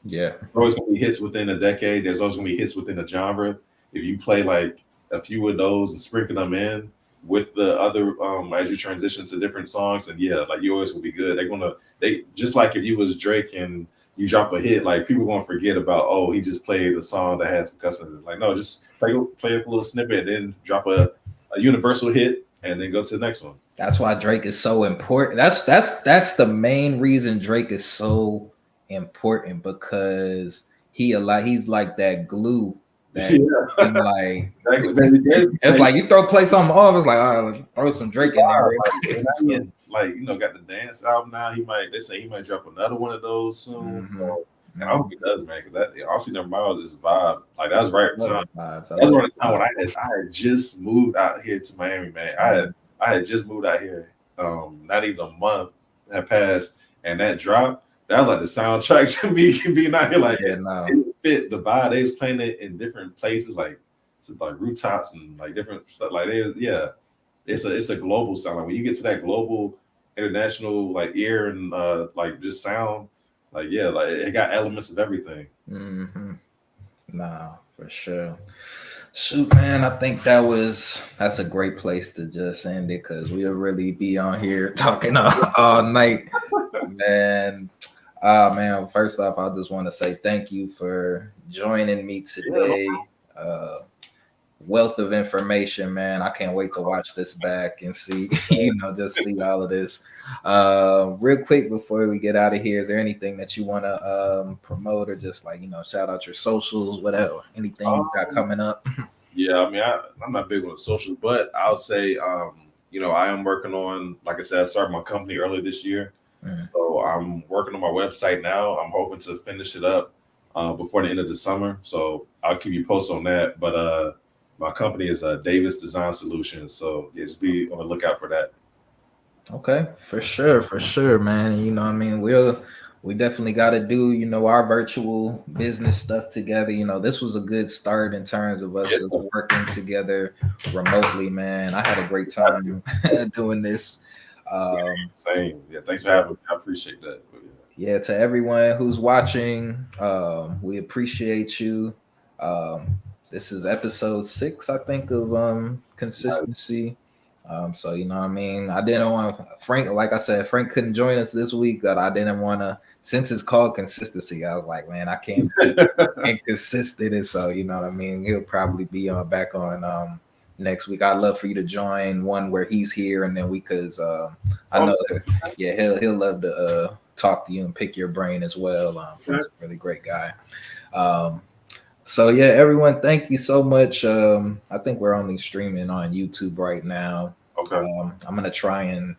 Yeah. There's always gonna be hits within a decade. There's always gonna be hits within a genre. If you play like a few of those and sprinkle them in with the other as you transition to different songs, and yeah, like you always will be good. They just like if you was Drake and you drop a hit, like people gonna forget about, oh, he just played a song that has some cussing in it. Like no, just play a little snippet and then drop a universal hit and then go to the next one. That's why Drake is so important. That's the main reason Drake is so important because he's like that glue that Yeah, can like exactly. it's like you play something off, it's like throw some Drake in there real Like, quick. and now you like got the dance album now. They say he might drop another one of those soon. Mhm. So, and I hope he does, man, because that I'll Never Mind is vibe. Like that was right at the Love time. the vibes. I That was love around the the time when vibes. I had just moved out here to Miami, man. I had just moved out here. Not even a month had passed, and that drop, that was like the soundtrack to me being out here. Like Yeah, no. it fit the vibe. They was playing it in different places, like just like rooftops and like different stuff. Like yeah, it's a global sound. Like when you get to that global, international like ear and like just sound, like yeah, like it got elements of everything. Hmm. Nah, for sure. Shoot, man, I think that's a great place to just end it because we'll really be on here talking all night, man. Man, first off, I just want to say thank you for joining me Yeah, today. Uh, Wealth of information, man. I can't wait to watch this back and see, just see all of this. Real quick before we get out of here, is there anything that you want to promote or just like, shout out your socials, whatever, anything you got um, coming up? yeah. I mean, I'm not big on the social, but I'll say, I am working on, like I said, I started my company early this year, Mm. so I'm working on my website now. I'm hoping to finish it up before the end of the summer. So I'll keep you posted on that. But my company is Davis Design Solutions, so yeah, just be on the lookout for that. Okay, for sure, man. And, I mean, we definitely got to do, our virtual business stuff together. This was a good start in terms of us Yeah, just working together remotely, man. I had a great time doing this. same, Um, same. Yeah, thanks for having me. I appreciate that. But yeah, to everyone who's watching, we appreciate you. This is episode 6, I think, of yeah. consistency. So you know what I mean? I didn't want Frank, like I said, Frank couldn't join us this week, but I didn't want to, since it's called consistency, I was like, man, I can't be inconsistent. And so, you know what I mean? He'll probably be back on next week. I'd love for you to join one where he's here, and then we could I know that, yeah, he'll love to talk to you and pick your brain as well. Frank's a really great guy. So yeah, everyone, thank you so much. I think we're only streaming on YouTube right now. Okay. I'm gonna try and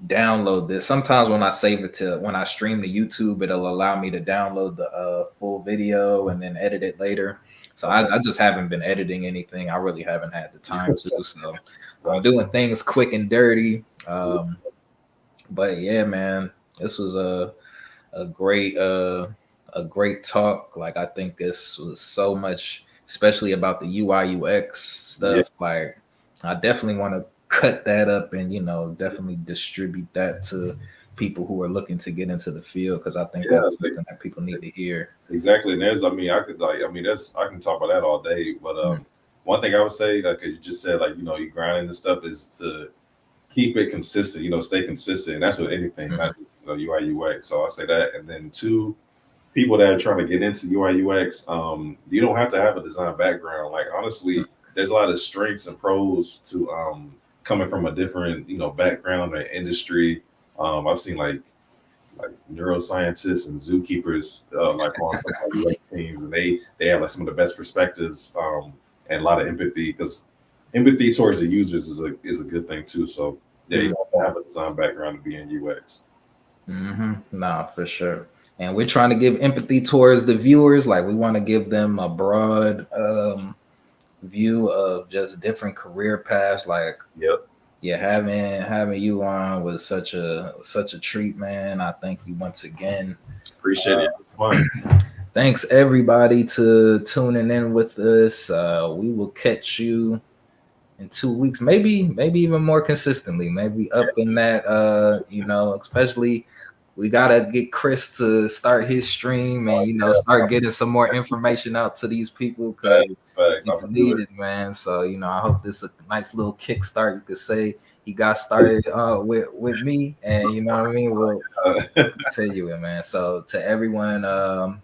download this. Sometimes when I save it to when I stream to YouTube, it'll allow me to download the full video and then edit it later. So I just haven't been editing anything. I really haven't had the time to. So I'm doing things quick and dirty. But yeah, man, this was a great talk. Like I think this was so much, especially about the UI UX stuff. Yeah. Like I definitely want to cut that up and definitely distribute that to people who are looking to get into the field, because I think that's something that people need to hear. Exactly. And there's, I can talk about that all day. But one thing I would say, like you just said, like you grinding this stuff, is to keep it consistent. Stay consistent. And that's with anything, not just UI UX. So I say that. And then two, people that are trying to get into UI UX, you don't have to have a design background. Like honestly, there's a lot of strengths and pros to coming from a different background or industry. I've seen like neuroscientists and zookeepers like on UX teams, and they have like some of the best perspectives and a lot of empathy, because empathy towards the users is a good thing too. So yeah, you don't have to have a design background to be in UX. No, for sure. And we're trying to give empathy towards the viewers. Like we want to give them a broad view of just different career paths. Like, yeah, having you on was such a treat, man. I thank you once again. Appreciate it. Fun. Thanks everybody to tuning in with us. We will catch you in 2 weeks, maybe even more consistently, maybe up in that. Especially we gotta get Chris to start his stream and start getting some more information out to these people, because it's needed, man. So I hope this is a nice little kickstart. You could say he got started with me, and you know what I mean. We'll continue it, man. So to everyone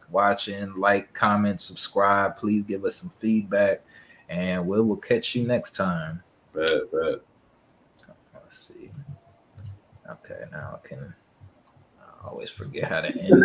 watching, like, comment, subscribe. Please give us some feedback, and we will catch you next time. Bet. Let's see. Okay, now I can. I always forget how to end.